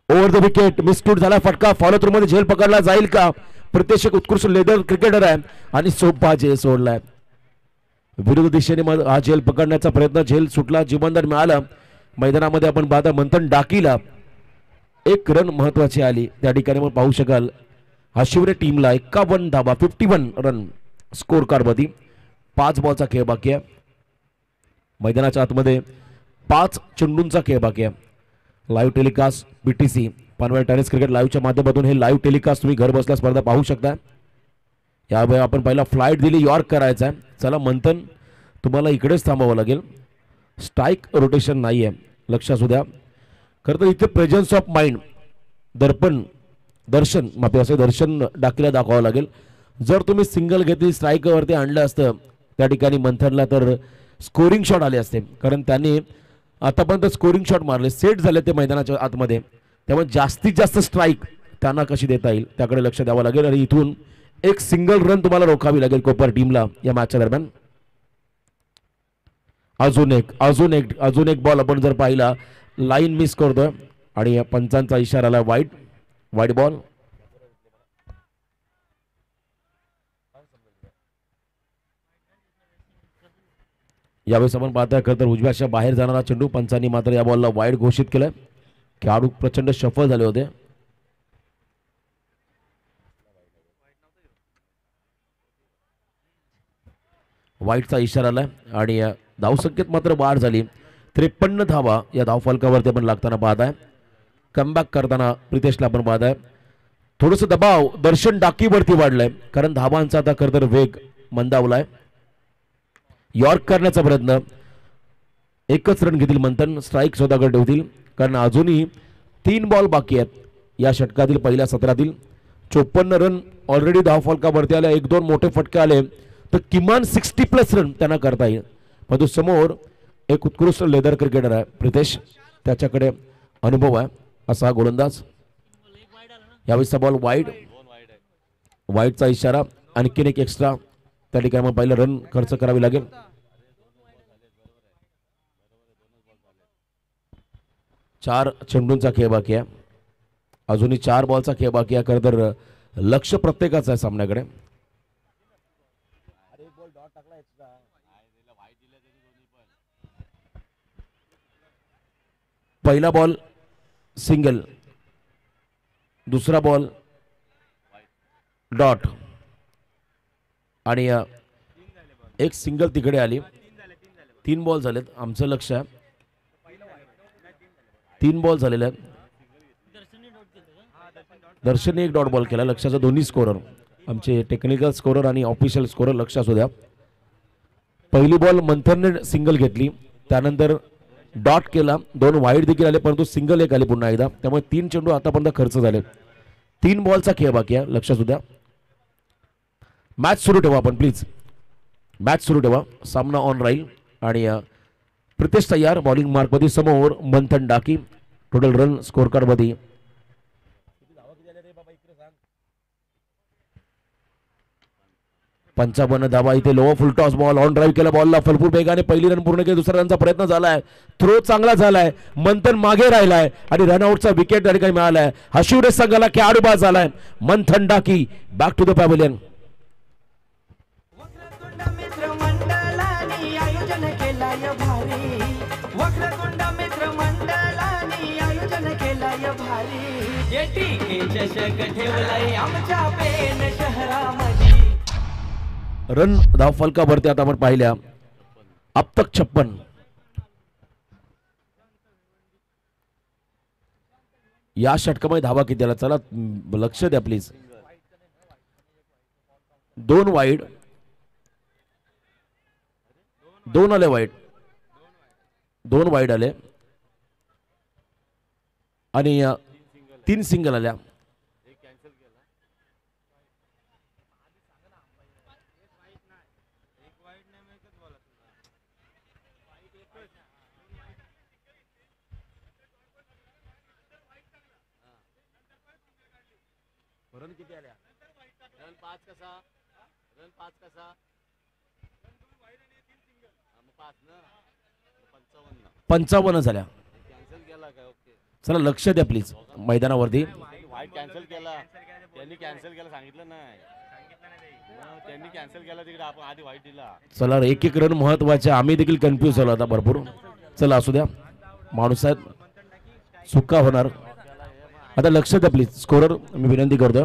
ओव्हर द विकेट मिसटूट झाला. फटका फॉलो थ्रू मध्ये झेल पकडला जाईल का? प्रितेश एक उत्कृष्ट लेदर क्रिकेटर आहे आणि सोपा झेल सोडलाय. विरुद्ध दिशेने हा झेल पकडण्याचा प्रयत्न, झेल सुटला, जीवनदान मिळालं. मैदानामध्ये आपण पाहता मंथन डाकीला 1 रन महत्वाची आली त्या ठिकाणी. मग पाहू शकाल हशिवरे टीमला 51 धावा 51 रन स्कोर कार्डवरती. 5 बॉलचा खेळ बाकी आहे. मैदानाच्या आतमध्ये 5 चेंडूंचा खेळ बाकी आहे. Live telecast BTC Panvel tennis cricket लाईव्हच्या माध्यमातून हे लाईव्ह टेलिकास्ट तुम्ही घर बसल्या स्पर्धा पाहू शकता. यावेळी आपण पहिला फ्लाईट दिली यॉर्क करायचा आहे. चला मंथन तुम्हाला इकडेच थांबावं लागेल. स्ट्राईक रोटेशन नाही आहे, लक्ष असू द्या. खरं तर इथे प्रेझन्स ऑफ माइंड दर्शन डाकीला दाखवावं लागेल. जर तुम्ही सिंगल घेतली स्ट्राईकवरती आणलं असतं त्या ठिकाणी मंथनला तर स्कोरिंग शॉट आले असते, कारण त्यांनी आतापर्यंत स्कोरिंग शॉट मारले, सेट झाले ते मैदानाच्या आतमध्ये. त्यामुळे जास्तीत जास्त स्ट्राईक त्यांना कशी देता येईल त्याकडे लक्ष द्यावं लागेल आणि इथून 1 सिंगल रन तुम्हाला रोखावी लागेल कोपर टीमला या मॅचच्या दरम्यान. अजून एक बॉल आपण जर पाहिला लाईन मिस करतोय आणि पंचांचा इशारा आला वाईड बॉल. यावेळेस आपण पाहताय खरं तर उजव्याच्या बाहेर जाणारा चेंडू पंचांनी मात्र या बॉलला वाईड घोषित केलं. खेळाडू प्रचंड सफल झाले होते. वाईटचा इशारा आलाय आणि धावसंख्येत मात्र वाढ झाली. 53 धावा या धावफलकावरती आपण लागताना पाहताय. कमबॅक करताना प्रितेशला आपण पाहताय. थोडस दबाव दर्शन डाकीवरती वाढलाय, कारण धावांचा आता खरं तर वेग मंदावलाय. यॉर्क करण्याचा प्रयत्न, एकच रन घेतील मंथन, स्ट्राईक स्वतःकडे ठेवतील, कारण अजूनही 3 बॉल बाकी आहेत या षटकातील पहिल्या सत्रातील. 54 रन ऑलरेडी धाव फलकावरती आले. 1-2 मोठे फटके आले तर किमान 60+ रन त्यांना करता येईल. परंतु समोर एक उत्कृष्ट लेदर क्रिकेटर आहे प्रितेश, त्याच्याकडे अनुभव आहे असा हा गोलंदाज. यावेळीचा बॉल वाईडचा इशारा, आणखीन एक एक्स्ट्रा त्या ठिकाणी मग पहिलं रन खर्च करावी लागेल. चार चेंडूंचा खेळ बाकी आहे, अजूनही 4 बॉलचा खेळ बाकी आहे. खरं तर लक्ष प्रत्येकाचं आहे सामन्याकडे. पहिला बॉल सिंगल, दुसरा बॉल डॉट आणि एक सिंगल तिकडे आली. 3 बॉल झालेत. आमचं लक्ष आहे 3 बॉल झालेले आहेत. दर्शनने एक डॉट बॉल केला. लक्षाचा दोन्ही स्कोरर, आमचे टेक्निकल स्कोरर आणि ऑफिशियल स्कोरर लक्ष असू द्या. पहिली बॉल मंथनने सिंगल घेतली, त्यानंतर डॉट केला, 2 वाईड देखील आले, परंतु सिंगल एक आली पुन्हा एकदा. त्यामुळे 3 चेंडू आतापर्यंत खर्च झाले. 3 बॉलचा खेळ बाकी आहे, लक्ष असू द्या. मॅच सुरू ठेवा आपण प्लीज, मॅच सुरू ठेवा. सामना ऑन राहील आणि प्रितेश तयार बॉलिंग मार्कमध्ये. समोर मंथन डाकी. टोटल रन स्कोर कार्ड मध्ये 55 धावा. इथे low full toss ball on drive केला, बॉलला फलपूर वेगाने पहिली रन पूर्ण केली. दुसऱ्या रनचा प्रयत्न झालाय, थ्रो चांगला झालाय, मंथन मागे राहिलाय आणि रनआउटचा विकेट त्या ठिकाणी मिळालाय. हशिवरे संघाला खेळाडू बाद झालाय. Manthan Dhaki back to the pavilion. Run धाव फलकावरती आता आपण पाहिल्या अब तक 56. या षटकामध्ये धावा किती आला चला लक्ष द्या प्लीज. 2 वाईड, 2 आले वाईड, 2 वाईड आले आणि 3 सिंगल आल्या. रन किती आल्या? रन 5 कसा? रन 5 कसा? 5 ना 55 झाल्या. कॅन्सल केला काय? ओके चला लक्ष द्या प्लीज मैदानावरती. वाईट कॅन्सल केला त्यांनी, कॅन्सल केला सांगितलं नाही त्यांनी, कॅन्सल केला तिकडे, आपण आधी वाईट दिला. चला एक एक रन महत्वाचे. आम्ही देखील कन्फ्यूज झालो आता भरपूर. चला असू द्या, माणूस आहेत चुका होणार. आता लक्ष द्या प्लीज स्कोरर, मी विनंती करतो.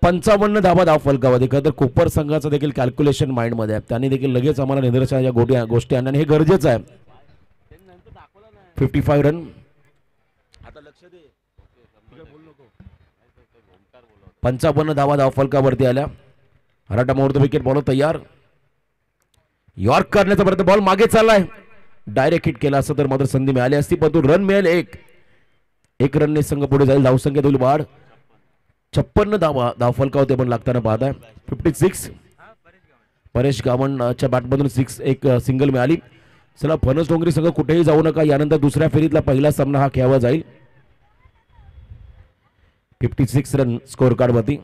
55 धावा धाव फलकावरती. खरं तर कोपर संघाचं देखील कॅल्क्युलेशन माइंडमध्ये आहे, त्यांनी देखील लगेच आम्हाला निदर्शनाच्या गोष्टी आणणं हे गरजेचं आहे. 55 रन. आता लक्ष दे, 55 धावा धाव फलकावरती आल्या. हराटा मोडतो विकेट, बॉलर तयार. यॉर्क करण्याचा प्रयत्न, बॉल मागे चाललाय, डायरेक्ट हिट केला असं तर मात्र संधी मिळाली असती, परंतु रन मिळेल. एक रनने संघ पुढे जाईल. धावसंख्या होईल वाढ. 56 धावा धाव फलकावरती आपण लागताना पाहताय. 56. परेश गावंडच्या बॅटमधून 6 एक सिंगल मिळाली. चला फणस डोंगरी संघ कुठेही जाऊ नका, यानंतर दुसऱ्या फेरीतला पहिला सामना हा खेळला जाईल. 56 रन स्कोर कार्ड वरती.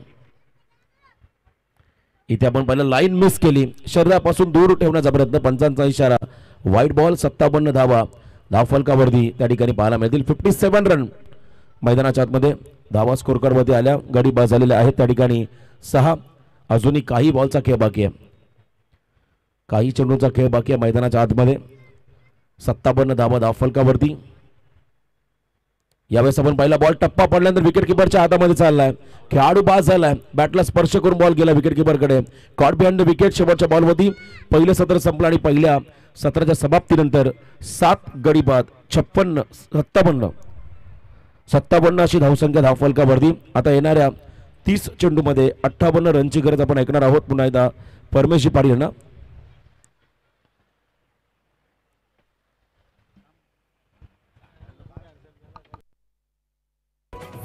इथे आपण पहिला लाईन मिस केली, शरीरापासून दूर ठेवण्याचा प्रयत्न, पंचांचा इशारा. White ball. 57 धावा धाव फलकावरती त्या ठिकाणी पाहायला मिळतील. 57 रन मैदानाच्या आतमध्ये धावा स्कोर कार्ड वरती आल्या. गडी बाद झालेल्या आहेत त्या ठिकाणी 6. अजूनही काही बॉलचा खेळ बाकी आहे, काही चेंडूचा खेळ बाकी आहे मैदानाच्या आतमध्ये. 57 धावा धाव फलकावरती. यावेळेस आपण पहिला बॉल टप्पा पडल्यानंतर विकेट किपरच्या हातामध्ये चाललाय, खेळाडू बाद झालाय, बॅटला स्पर्श करून बॉल गेला विकेट किपरकडे. कॉट बिहाइंड द विकेट शेवटच्या बॉलवरती. पहिलं सत्र संपलं आणि पहिल्या सत्राच्या समाप्तीनंतर 7 गडी बाद. 56 57 57 अशी धावसंख्या धावफलकावरती. आता येणाऱ्या 30 चेंडूमध्ये 58 रनची गरज आपण ऐकणार आहोत पुन्हा एकदा परमेशजी पाटील यांना.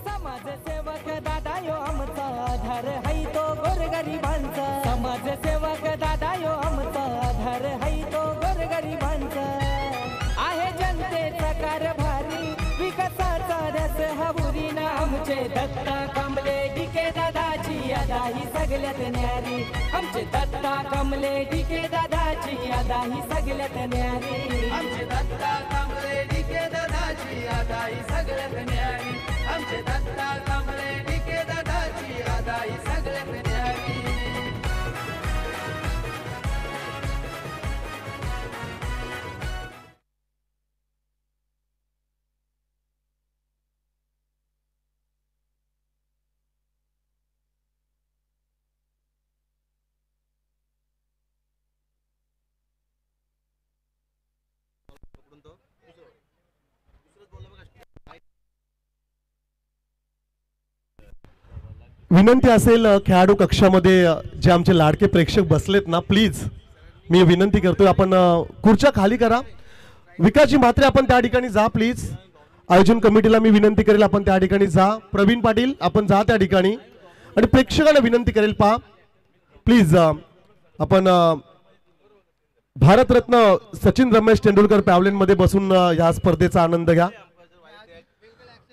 समाजसेवक दादा यो आमचा आधार है तो गोरगरिबांचा. समाजसेवक दादा यो आमचा आधार है तो गोरगरिबांचा. आहे जनतेचा कारभारी विकासाचा रस हबुरी ना आमचे दत्ता कमले डीके दादाची यादा ही सगळ्यात न्यारी. आमचे दत्ता कमले डीके दादाची यादा ही सगळ्यात न्यारी. आमचे दत्ता कमले डीके दादाची यादा ही सगळ्यात न्यारी. आमचे दत्ता कमले डीके दादाची यादा ही सगळ्यात न्यारी. विनंती असेल खेळाडू कक्षामध्ये जे आमचे लाडके प्रेक्षक बसलेत ना, प्लीज मी विनंती करतोय आपण खुर्च्या खाली करा. विकासजी म्हात्रे आपण त्या ठिकाणी जा प्लीज. आयोजन कमिटीला मी विनंती करेल आपण त्या ठिकाणी जा. प्रवीण पाटील आपण जा त्या ठिकाणी. आणि प्रेक्षकांना विनंती करेल पहा प्लीज आपण भारतरत्न सचिन रमेश तेंडुलकर पॅव्हलियनमध्ये बसून या स्पर्धेचा आनंद घ्या.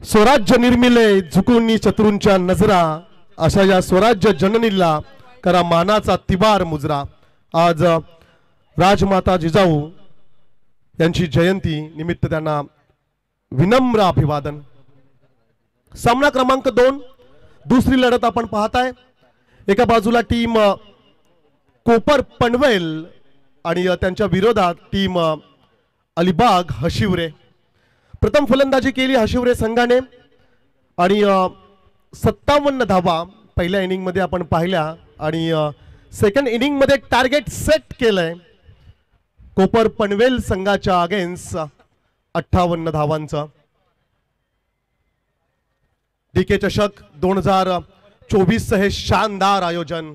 स्वराज्य निर्मिले झुकून शत्रूंच्या नजरा, अशा या स्वराज्य जननीला करा मानाचा तिबार मुजरा. आज राजमाता जिजाऊ यांची जयंती निमित्त त्यांना विनम्र अभिवादन. सामना क्रमांक 2 दुसरी लढत आपण पाहताय. एका बाजूला टीम कोपर पनवेल आणि त्यांच्या विरोधात टीम अलिबाग हशिवरे. प्रथम फलंदाजी केली हशिवरे संघाने आणि 57 धावा पहिल्या इनिंग मध्ये आपण पाहिल्या. आणि सेकंड इनिंग मध्ये टार्गेट सेट केलंय कोपर पनवेल संघाच्या अगेन्स्ट 58 धावांचं. डीके चषक 2024 हे शानदार आयोजन,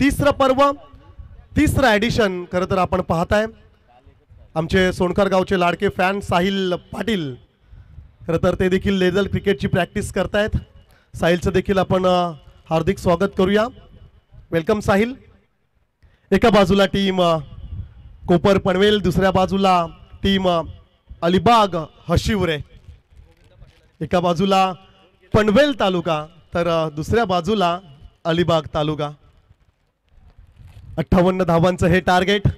तिसरं पर्व, तिसरं एडिशन खरं तर आपण पाहताय. आमचे सोनकर गावचे लाडके फॅन साहिल पाटील खरं तर ते देखील लेझर क्रिकेटची प्रॅक्टिस करतायत. साहिलचं देखील आपण हार्दिक स्वागत करूया. वेलकम साहिल. एका बाजूला टीम कोपर पनवेल, दुसऱ्या बाजूला टीम अलिबाग हशिवरे. एका बाजूला पनवेल तालुका तर दुसऱ्या बाजूला अलिबाग तालुका. 58 धावांचं हे टार्गेट,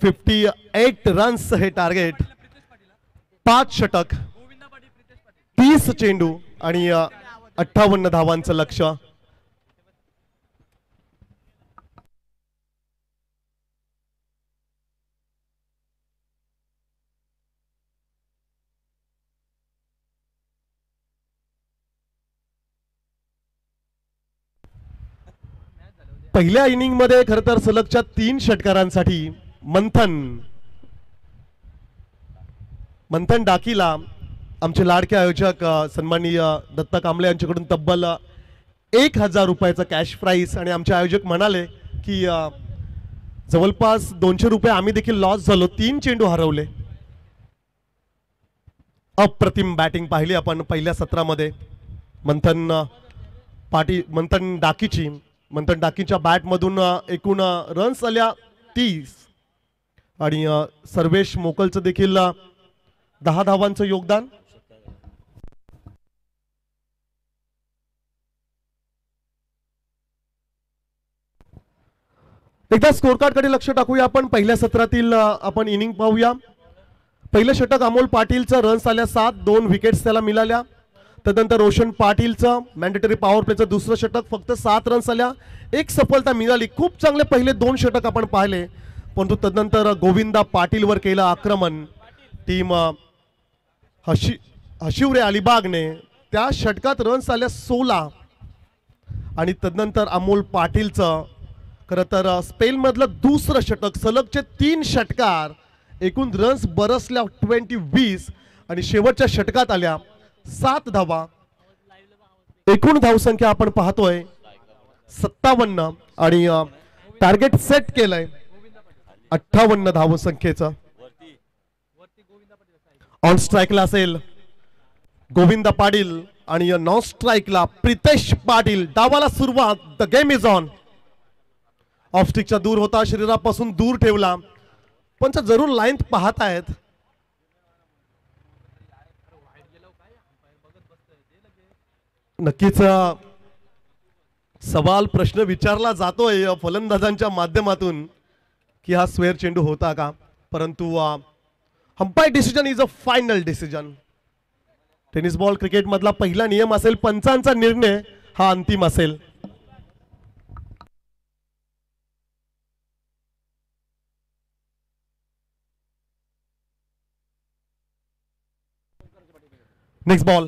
58 रन्स हे टार्गेट, 5 षटक, 30 चेंडू आणि 58 धावांचं लक्ष. पहिल्या इनिंग मध्ये खरं तर सलगच्या 3 षटकारांसाठी मंथन डाकीला आमचे लाडके आयोजक सन्माननीय दत्ता कांबळे यांच्याकडून तब्बल 1000 रुपयाचा कॅश प्राइस. आणि आमचे आयोजक म्हणाले की जवळपास 200 रुपये आम्ही देखील लॉस झालो, 3 चेंडू हरवले. अप्रतिम बॅटिंग पाहिली आपण पहिल्या सत्रामध्ये मंथन डाकीच्या बॅटमधून एकूण रन्स आल्या 30 आणि सर्वेश मोकलचं देखील 10 धावांचं योगदान. एकदा स्कोर कार्ड कडे लक्ष टाकूया आपण. पहिल्या सत्रातील आपण इनिंग पाहूया. पहिलं षटक अमोल पाटीलचं, रन्स आल्या 7, 2 विकेट्स त्याला मिळाल्या. तदनंतर रोशन पाटीलचं मॅन्डेटरी पॉवर प्लेचं दुसरं षटक, फक्त 7 रन्स आल्या, 1 सफलता मिळाली. खूप चांगले पहिले 2 षटक आपण पाहिले. परंतु तदनंतर गोविंदा पाटीलवर केलं आक्रमण टीम हशिवरे अलिबागने. त्या षटकात रन्स आल्या 16 आणि तदनंतर अमोल पाटीलचं खरं तर स्पेनमधलं दुसरं षटक, सलगचे 3 षटकार, एकूण रन्स बरसल्या 20 आणि शेवटच्या षटकात आल्या 7 धावा. एकूण धावसंख्या आपण पाहतोय 57 आणि टार्गेट सेट केलंय 58 धावसंख्येचं. ऑन स्ट्राईकला असेल गोविंद पाटील आणि नॉन स्ट्राईकला प्रितेश पाटील. डावाला सुरुवात. The game is on. Off स्टिकचा दूर होता, शरीरापासून दूर ठेवला. पंच जरूर लाईन पाहत आहेत. नक्कीच सवाल प्रश्न विचारला जातोय फलंदाजांच्या माध्यमातून की हा स्क्वेअर चेंडू होता का, परंतु umpire decision is a final decision. Tennis ball cricket मधला पहिला नियम असेल, पंचांचा निर्णय हा अंतिम असेल. Next ball.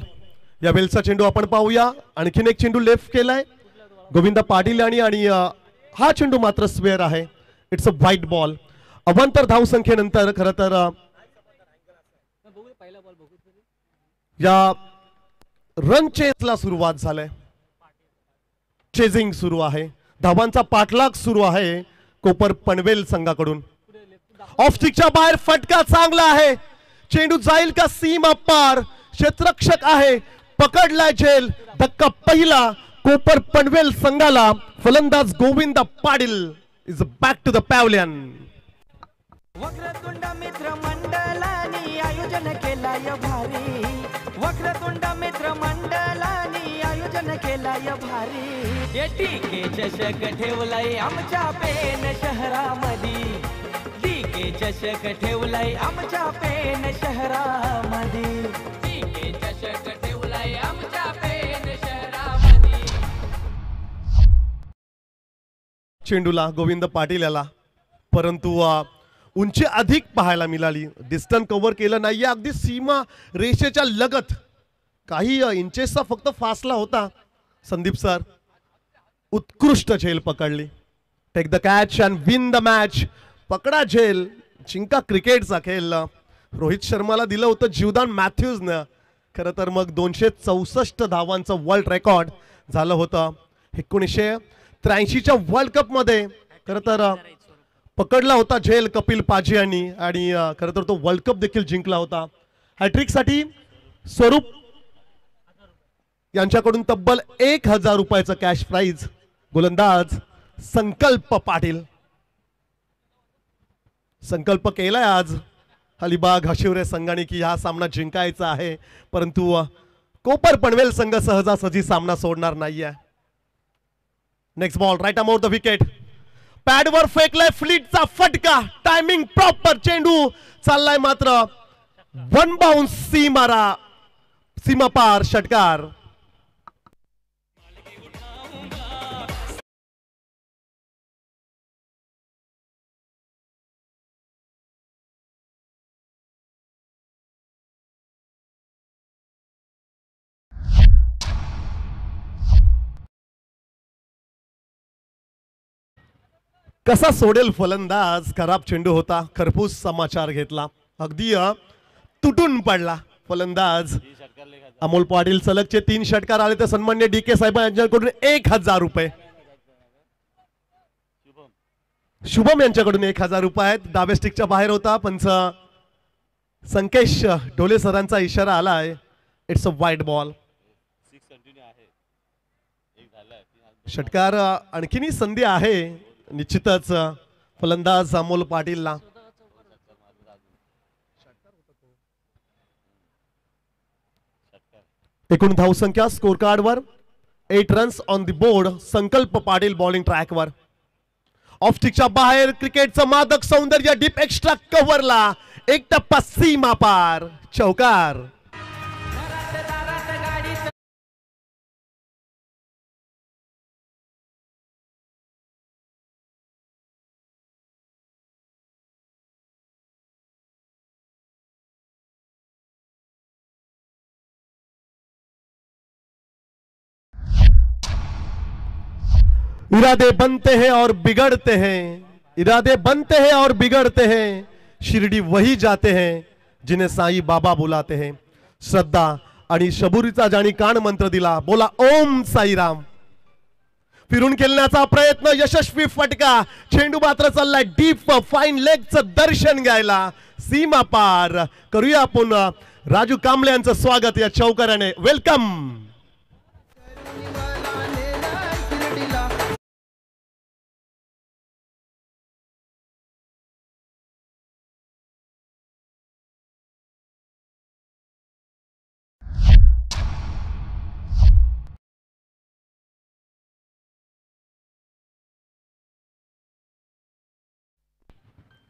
या वेलचा चेंडू आपण पाहूया. आणखीन एक चेंडू लेफ्ट केलाय गोविंद पाटील आणि हा चेंडू मात्र स्क्वेअर आहे. It's a white ball. अवांतर धावसंख्येनंतर खरं तर या रन चेसला सुरुवात झालंय. चेजिंग सुरू आहे. धावांचा पाठलाग सुरू आहे कोपर पनवेल संघाकडून. ऑफ स्टिकच्या बाहेर फटका चांगला आहे. चेंडू जाईल का सीमा पार. क्षेत्ररक्षक आहे, पकडलाय झेल. धक्का पहिला कोपर पनवेल संघाला. फलंदाज Govind Patil is back to the pavilion. Vakratund मित्र मंडळानी आयोजन केलाय भारी. वक्रतुंड मित्र मंडळानी आयोजन केलाय भारी. डीके चषक ठेवलाय आमच्या पेन शहरामध्ये. डीके चषक ठेवलाय आमच्या पेन शहरामध्ये. डीके चषक ठेवलाय आमच्या पेन शहरामध्ये. चेंडूला गोविंद पाटील याला, परंतु उंची अधिक पाहायला मिळाली. डिस्टन्स कव्हर केलं नाहीये. अगदी सीमा रेषेच्या लगत काही इंचेसचा फक्त फासला होता. संदीप सर उत्कृष्ट झेल पकडली. Take the catch and win the match. पकडा झेल, जिंका क्रिकेटचा खेळ. रोहित शर्माला दिलं होतं जीवदान मॅथ्यूजनं. खरं तर मग 264 धावांचं वर्ल्ड रेकॉर्ड झालं होतं 1983च्या वर्ल्ड कप मध्ये. खरं तर पकडला होता झेल कपिल पाजी यांनी आणि खरं तर तो वर्ल्ड कप देखील जिंकला होता. हॅट्रिक साठी स्वरूप यांच्याकडून तब्बल 1000 रुपयाचं कॅश प्राइज. गोलंदाज संकल्प पाटील. संकल्प केलाय आज अलिबाग हशिवरे संघाने की हा सामना जिंकायचा आहे, परंतु कोपर पनवेल संघ सहजासहजी सामना सोडणार नाहीये. Next ball right arm over the wicket. पॅडवर फेकलाय फ्लीटचा फटका. Timing proper. चेंडू चाललाय मात्र वन बाउन्स सीमा पार. षटकार. कसा सोडेल फलंदाज. खराब चेंडू होता. खरपूस समाचार घेतला. अगदी तुटून पडला फलंदाज. अमोल पाटील सलगचे 3 षटकार आले तर सन्मान्य डीके साहेब यांच्याकडून 1000 रुपये. शुभम यांच्याकडून 1000 रुपये आहेत. डाव्या स्टिकच्या बाहेर होता. पंच संकेश ढोले सरांचा इशारा आलाय. It's a white ball. षटकार आणखीनही संधी आहे निश्चितच फलंदाज अमोल पाटीलला. एकूण धावसंख्या स्कोर कार्डवर 8 runs on the board. Sankalp Patil bowling ट्रॅकवर. ऑफ स्टिकच्या बाहेर क्रिकेटचं मादक सौंदर्य. डीप एक्स्ट्रा कव्हरला. एक टप्पा सीमा पार. चौकार. इरादे बनते हैं और बिगड़ते हैं. इरादे बनते हैं और बिगड़ते हैं. शिरडी वही जाते हैं जिन्हें साईं बाबा बुलाते हैं. श्रद्धा आणि शबुरीचा ज्याने कान मंत्र दिला, बोला ओम साईराम. फिरून खेळण्याचा प्रयत्न यशस्वी फटका. चेंडू मात्र चाललाय डीप फाईन लेगचं दर्शन घ्यायला. सीमा पार करूया आपण राजू कांबळे यांचं स्वागत या चौकाराने. वेलकम.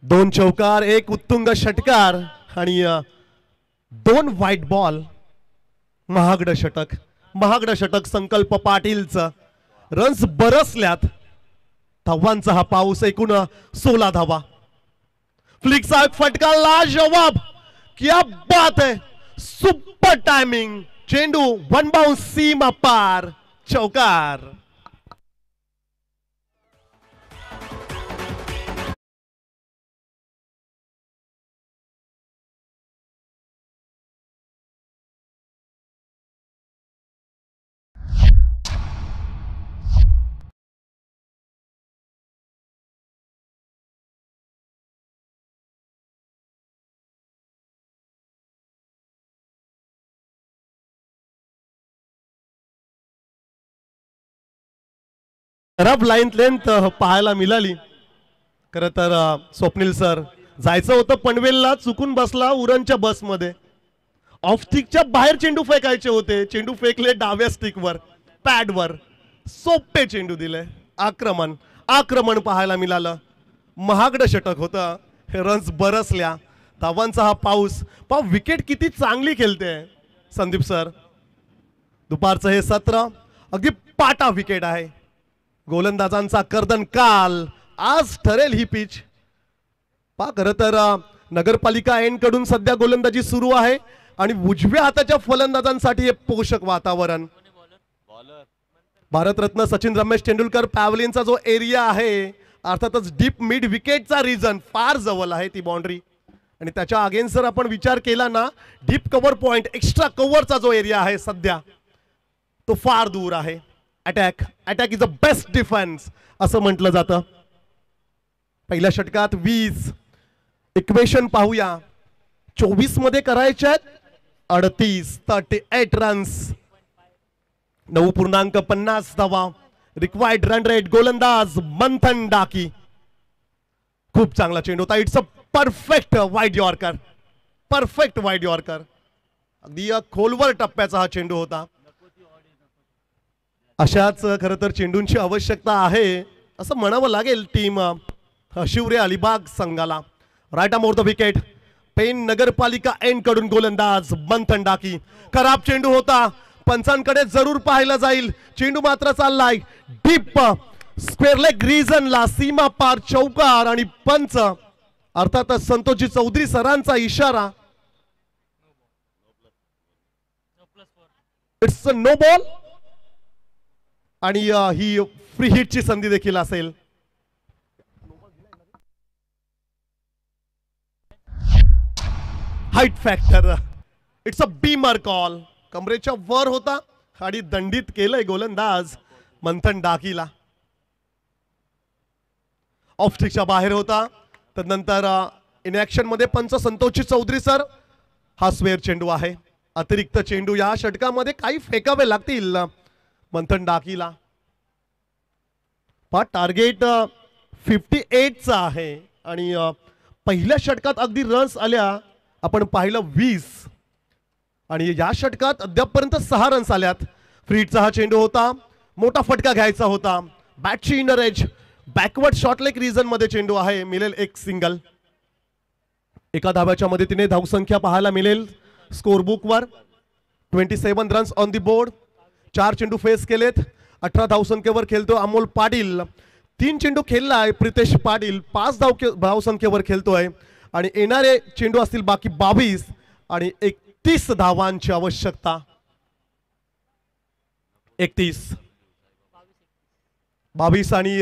दोन चौकार, एक उत्तुंग षटकार आणि दोन व्हाईट बॉल. महागडं षटक, महागडं षटक संकल्प पाटीलचं. रन्स बरसल्यात. धावांचा हा पाऊस, एकूण 16 धावा. फ्लिकचा एक फटका लाजवाब. क्या बात है, सुपर टायमिंग. चेंडू वन बाउंस सीमा पार, चौकार. खराब लाईन लेंथ पाहायला मिळाली. खरं तर स्वप्नील सर जायचं होतं पनवेलला, चुकून बसला उरणच्या बसमध्ये. ऑफ स्टिकच्या बाहेर चेंडू फेकायचे होते, चेंडू फेकले डाव्या स्टिकवर, पॅडवर. सोपे चेंडू दिले. आक्रमण आक्रमण पाहायला मिळालं. महागडं षटक होतं. हे रन्स बरसल्या. धावांचा हा पाऊस. पाव विकेट किती चांगली खेळते संदीप सर. दुपारचं हे सत्र अगदी पाटा विकेट आहे. गोलंदाजांचा कर्दन काल. आज ठरेल ही पिच. खरं तर नगरपालिका एंड कडून सध्या गोलंदाजी सुरू आहे आणि उजव्या हाताच्या फलंदाजांसाठी हे पोषक वातावरण. भारतरत्न सचिन रमेश तेंडुलकर पॅव्हलियनचा जो एरिया आहे, अर्थातच डीप मिड विकेटचा रिजन फार जवळ आहे ती बाउंड्री. आणि त्याच्या अगेन्स्ट जर आपण विचार केला ना, डीप कव्हर पॉइंट, एक्स्ट्रा कव्हरचा जो एरिया आहे सध्या, तो फार दूर आहे. Attack attack is a best defence असं म्हटलं जातं. पहिल्या षटकात 20. इक्वेशन पाहूया. 24 मध्ये करायचे आहेत 38, 38 रन्स, 9.50 धावा. Required run rate. गोलंदाज मंथन डाकी. खूप चांगला चेंडू होता. It's a perfect wide yorker. Perfect wide yorker. अगदी खोलवर टप्प्याचा हा चेंडू होता. अशाच खरं तर चेंडूंची आवश्यकता आहे असं म्हणावं लागेल टीम शिवरे अलिबाग संघाला. Right arm over the wicket. Pen नगरपालिका एंड कडून गोलंदाज मंथन डाकी. खराब चेंडू होता. पंचांकडे जरूर पाहायला जाईल. चेंडू मात्र चाललाय डीप स्क्वेअर लेग रिजनला. सीमा पार, चौकार. आणि पंच अर्थातच संतोषजी चौधरी सरांचा इशारा. It's a no ball. आणि ही फ्री हिटची संधी देखील असेल. Height factor. It's a beamer call. कमरेच्या वर होता आणि दंडित केलंय गोलंदाज मंथन डाकीला. ऑफ स्टिकच्या बाहेर होता. त्यानंतर इन ऍक्शन मध्ये पंच संतोषजी चौधरी सर. हा स्क्वेअर चेंडू आहे. अतिरिक्त चेंडू या षटकामध्ये काही फेकावे लागतील मंथन डाकीला. टार्गेट 58 चा आहे आणि पहिल्या षटकात अगदी रन्स आल्या आपण पाहिलं 20 आणि या षटकात अद्यापपर्यंत 6 रन्स आल्यात. फ्रीटचा हा चेंडू होता. मोठा फटका घ्यायचा होता. बॅटची इनर एज. बॅकवर्ड शॉर्टलेग रिजन मध्ये चेंडू आहे. मिळेल एक सिंगल. एका धाव्याच्या मदतीने धावसंख्या पाहायला मिळेल स्कोर बुक वर. 27 रन्स ऑन दी बोर्ड. 4 चेंडू फेस केलेत. 18 धावसंख्येवर खेळतो अमोल पाटील. 3 चेंडू खेळलाय प्रितेश पाटील. 5 धावसंख्येवर खेळतोय आणि येणारे चेंडू असतील बाकी 22 आणि 31 धावांची आवश्यकता. 22 आणि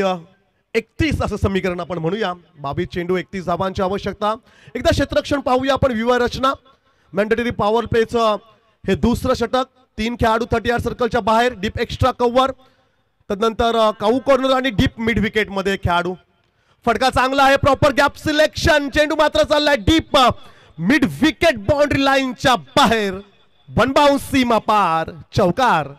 31 असं समीकरण आपण म्हणूया. 22 चेंडू 31 धावांची आवश्यकता. एकदा क्षेत्ररक्षण पाहूया आपण. व्यूह रचना. मॅन्डेटरी पॉवर प्लेचं हे दुसरं षटक. 3 खेळाडू 30 यार्ड सर्कलच्या बाहेर, डीप एक्स्ट्रा कव्हर, त्यानंतर काऊ कॉर्नर आणि डीप मिड विकेट मध्ये खेळाडू. फटका चांगला आहे, प्रॉपर गॅप सिलेक्शन. चेंडू मात्र चाललाय डीप मिड विकेट बाउंड्री लाईनच्या बाहेर, बनबाउन्स सीमा पार, चौकार.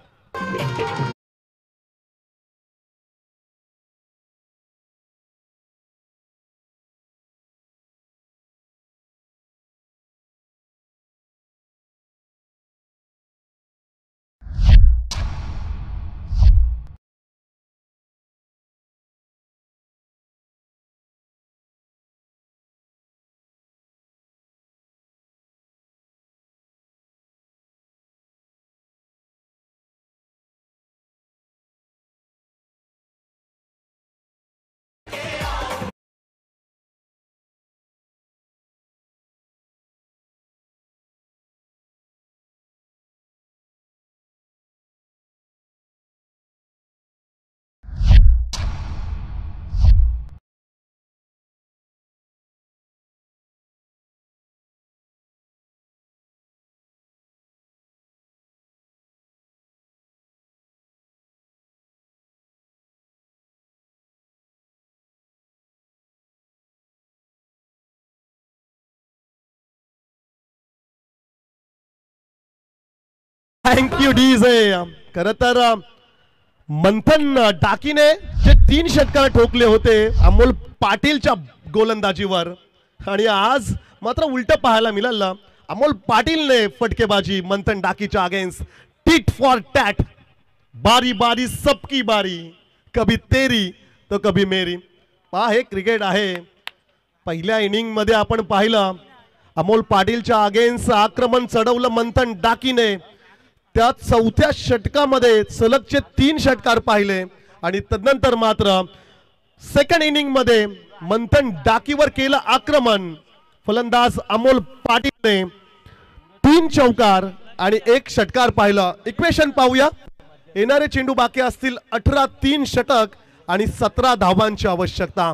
Thank you DJ. खरं तर मंथन डाकीने जे 3 षटकार ठोकले होते अमोल पाटीलच्या गोलंदाजीवर, आणि आज मात्र उलट पाहायला मिळालं. अमोल पाटीलने फटकेबाजी मंथन डाकीच्या अगेन्स्ट. टिट फॉर टॅट, बारी बारी सबकी बारी, कभी तेरी तो कभी मेरी. पहा हे क्रिकेट आहे. पहिल्या इनिंग मध्ये आपण पाहिलं अमोल पाटीलच्या अगेन्स्ट आक्रमण चढवलं मंथन डाकीने. त्या 4थ्या षटकामध्ये सलगचे 3 षटकार पाहिले, आणि तदनंतर मात्र सेकंड इनिंग मध्ये मंथन डाकीवर केलं आक्रमण. फलंदाज अमोल पाटीलने 3 चौकार आणि 1 षटकार पाहिलं. इक्वेशन पाहूया. येणारे चेंडू बाकी असतील 18, 3 षटक आणि 17 धावांची आवश्यकता.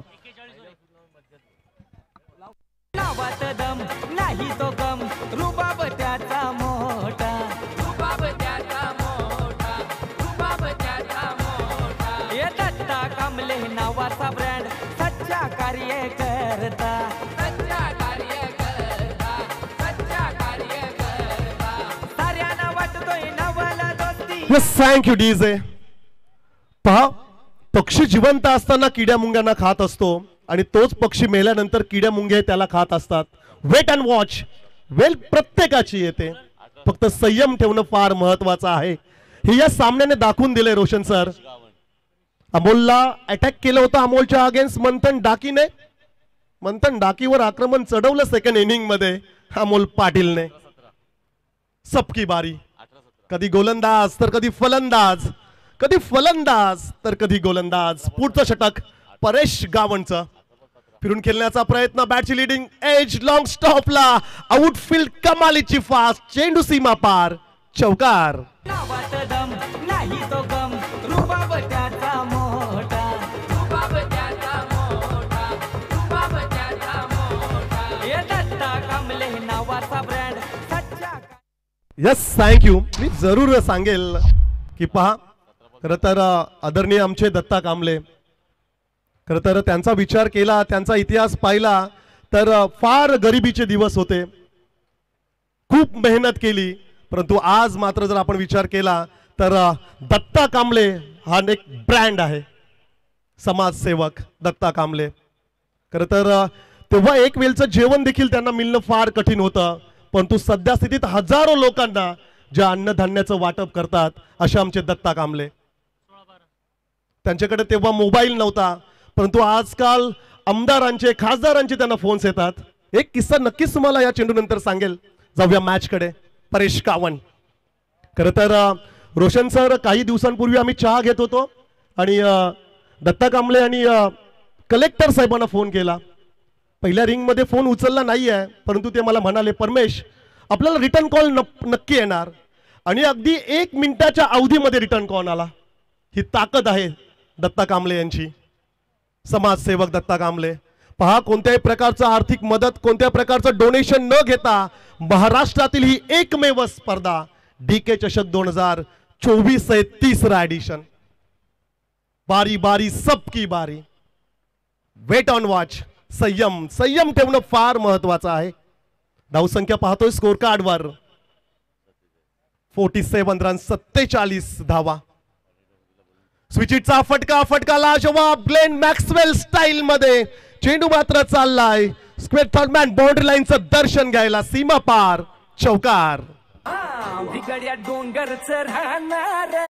नावात दम नाही तो कम, रुबाब त्याचा मोठा, रुबाब त्याचा मोठा, रुबाब त्याचा मोठा. ये दत्ता कांबले नावाचा ब्रँड, सच्चा कार्यकर्ता, सच्चा कार्यकर्ता, सच्चा कार्यकर्ता. साऱ्यांना वाटतोय नवला दोस्ती. Yes, thank you DJ. पहा, पक्षी जिवंत असताना किड्या मुंग्यांना खात असतो, आणि तोच पक्षी मेल्यानंतर किड्या मुंगे त्याला खात असतात. Weight and watch. वेल प्रत्येकाची येते, फक्त संयम ठेवणं फार महत्वाचं आहे. हे या सामन्याने दाखवून दिले रोशन सर. अमोलला अटॅक केलं होतं अमोलच्या अगेन्स्ट मंथन डाकीने. मंथन डाकीवर आक्रमण चढवलं सेकंड इनिंग मध्ये अमोल पाटीलने. सबकी बारी. कधी गोलंदाज तर कधी फलंदाज, कधी फलंदाज तर कधी गोलंदाज. पुढचं षटक परेश गावणचं. फिरून खेळण्याचा प्रयत्न, बॅटची लीडिंग एज, लॉंग स्टॉपला आउटफील्ड कमालीची फास्ट, चेंडू सीमा पार, चौकार. नावात दम नाही तो कम, रुबाब त्याचा मोठा, रुबाब त्याचा मोठा, रुबाब त्याचा मोठा. ये दत्ता कांबले नावाचा ब्रँड, सच्चा. Yes, thank you. मी जरूर सांगेल की पहा, खरं तर आदरणीय आमचे दत्ता कांबले, खरं तर त्यांचा विचार केला, त्यांचा इतिहास पाहिला तर फार गरिबीचे दिवस होते, खूप मेहनत केली. परंतु आज मात्र जर आपण विचार केला तर दत्ता कांबले हा एक ब्रँड आहे. समाजसेवक दत्ता कांबले. खरं तर तेव्हा एक वेळचं जेवण देखील त्यांना मिळणं फार कठीण होतं, परंतु सध्या स्थितीत हजारो लोकांना जे अन्नधान्याचं वाटप करतात असे आमचे दत्ता कांबले. त्यांच्याकडे तेव्हा मोबाईल नव्हता, परंतु आजकाल आमदारांचे, खासदारांचे त्यांना फोन्स येतात. एक किस्सा नक्कीच तुम्हाला या चेंडू नंतर सांगेल. जाऊया मॅच कडे. परेश गावण. खरं तर रोशन सर, काही दिवसांपूर्वी आम्ही चहा घेत होतो आणि दत्ता कांबळे आणि कलेक्टर साहेबांना फोन केला. पहिल्या रिंग मध्ये फोन उचलला नाही आहे, परंतु ते मला म्हणाले, परमेश आपल्याला रिटर्न कॉल नक्की येणार, आणि अगदी 1 मिनिटाच्या अवधीमध्ये रिटर्न कॉल आला. ही ताकद आहे दत्ता कांबळे यांची. समाजसेवक दत्ता कांबळे. पहा, कोणत्याही प्रकारचं आर्थिक मदत, कोणत्या प्रकारचं डोनेशन न घेता महाराष्ट्रातील ही एकमेव स्पर्धा डीके चषक 2024 है 3रा एडिशन। बारी बारी सबकी बारी, वेट ऑन वॉच, संयम संयम ठेवणं फार महत्वाचं आहे। धावसंख्या पाहतोय स्कोर कार्डवर 47 रन 47 धावा। स्विचिटचा फटका, फटका लाजवाब ग्लेन मॅक्सवेल स्टाईल मध्ये, चेंडू मात्र चाललाय स्क्वेअर थर्डमॅन बाउंड्री लाईनचं दर्शन घ्यायला, सीमा पार, चौकार। बिगड्या डोंगरच राहणार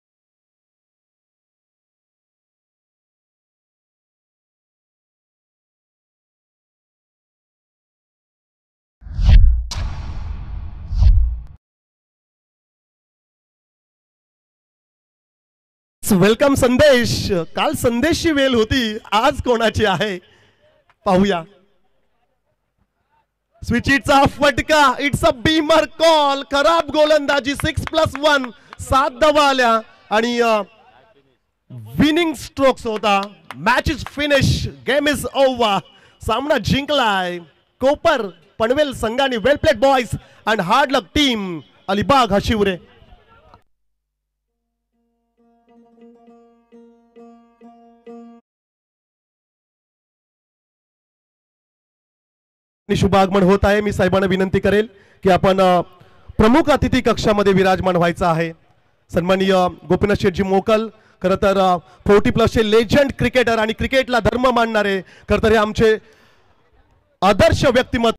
वेलकम संदेश, काल संदेशची वेल होती, आज कोणाची आहे पाहूया। स्विचिटचा फटका, इट्स अ बीमर कॉल, खराब गोलंदाजी, 6+1 7 धावा आल्या आणि विनिंग स्ट्रोक्स होता। Match is finish, game is over, सामना जिंकलाय कोपर पनवेल संघाने। Well played boys and hard luck team, Alibag Hashivare. शुभागमन होत आहे। मी साहेबांना विनंती करेल की आपण प्रमुख अतिथी कक्षामध्ये विराजमान व्हायचं आहे। सन्माननीय गोपीनाथ शेठजी मोकल, खरं तर 40+ चे लेजंड क्रिकेटर आणि क्रिकेटला धर्म मानणारे, खरं तर हे आमचे आदर्श व्यक्तिमत्व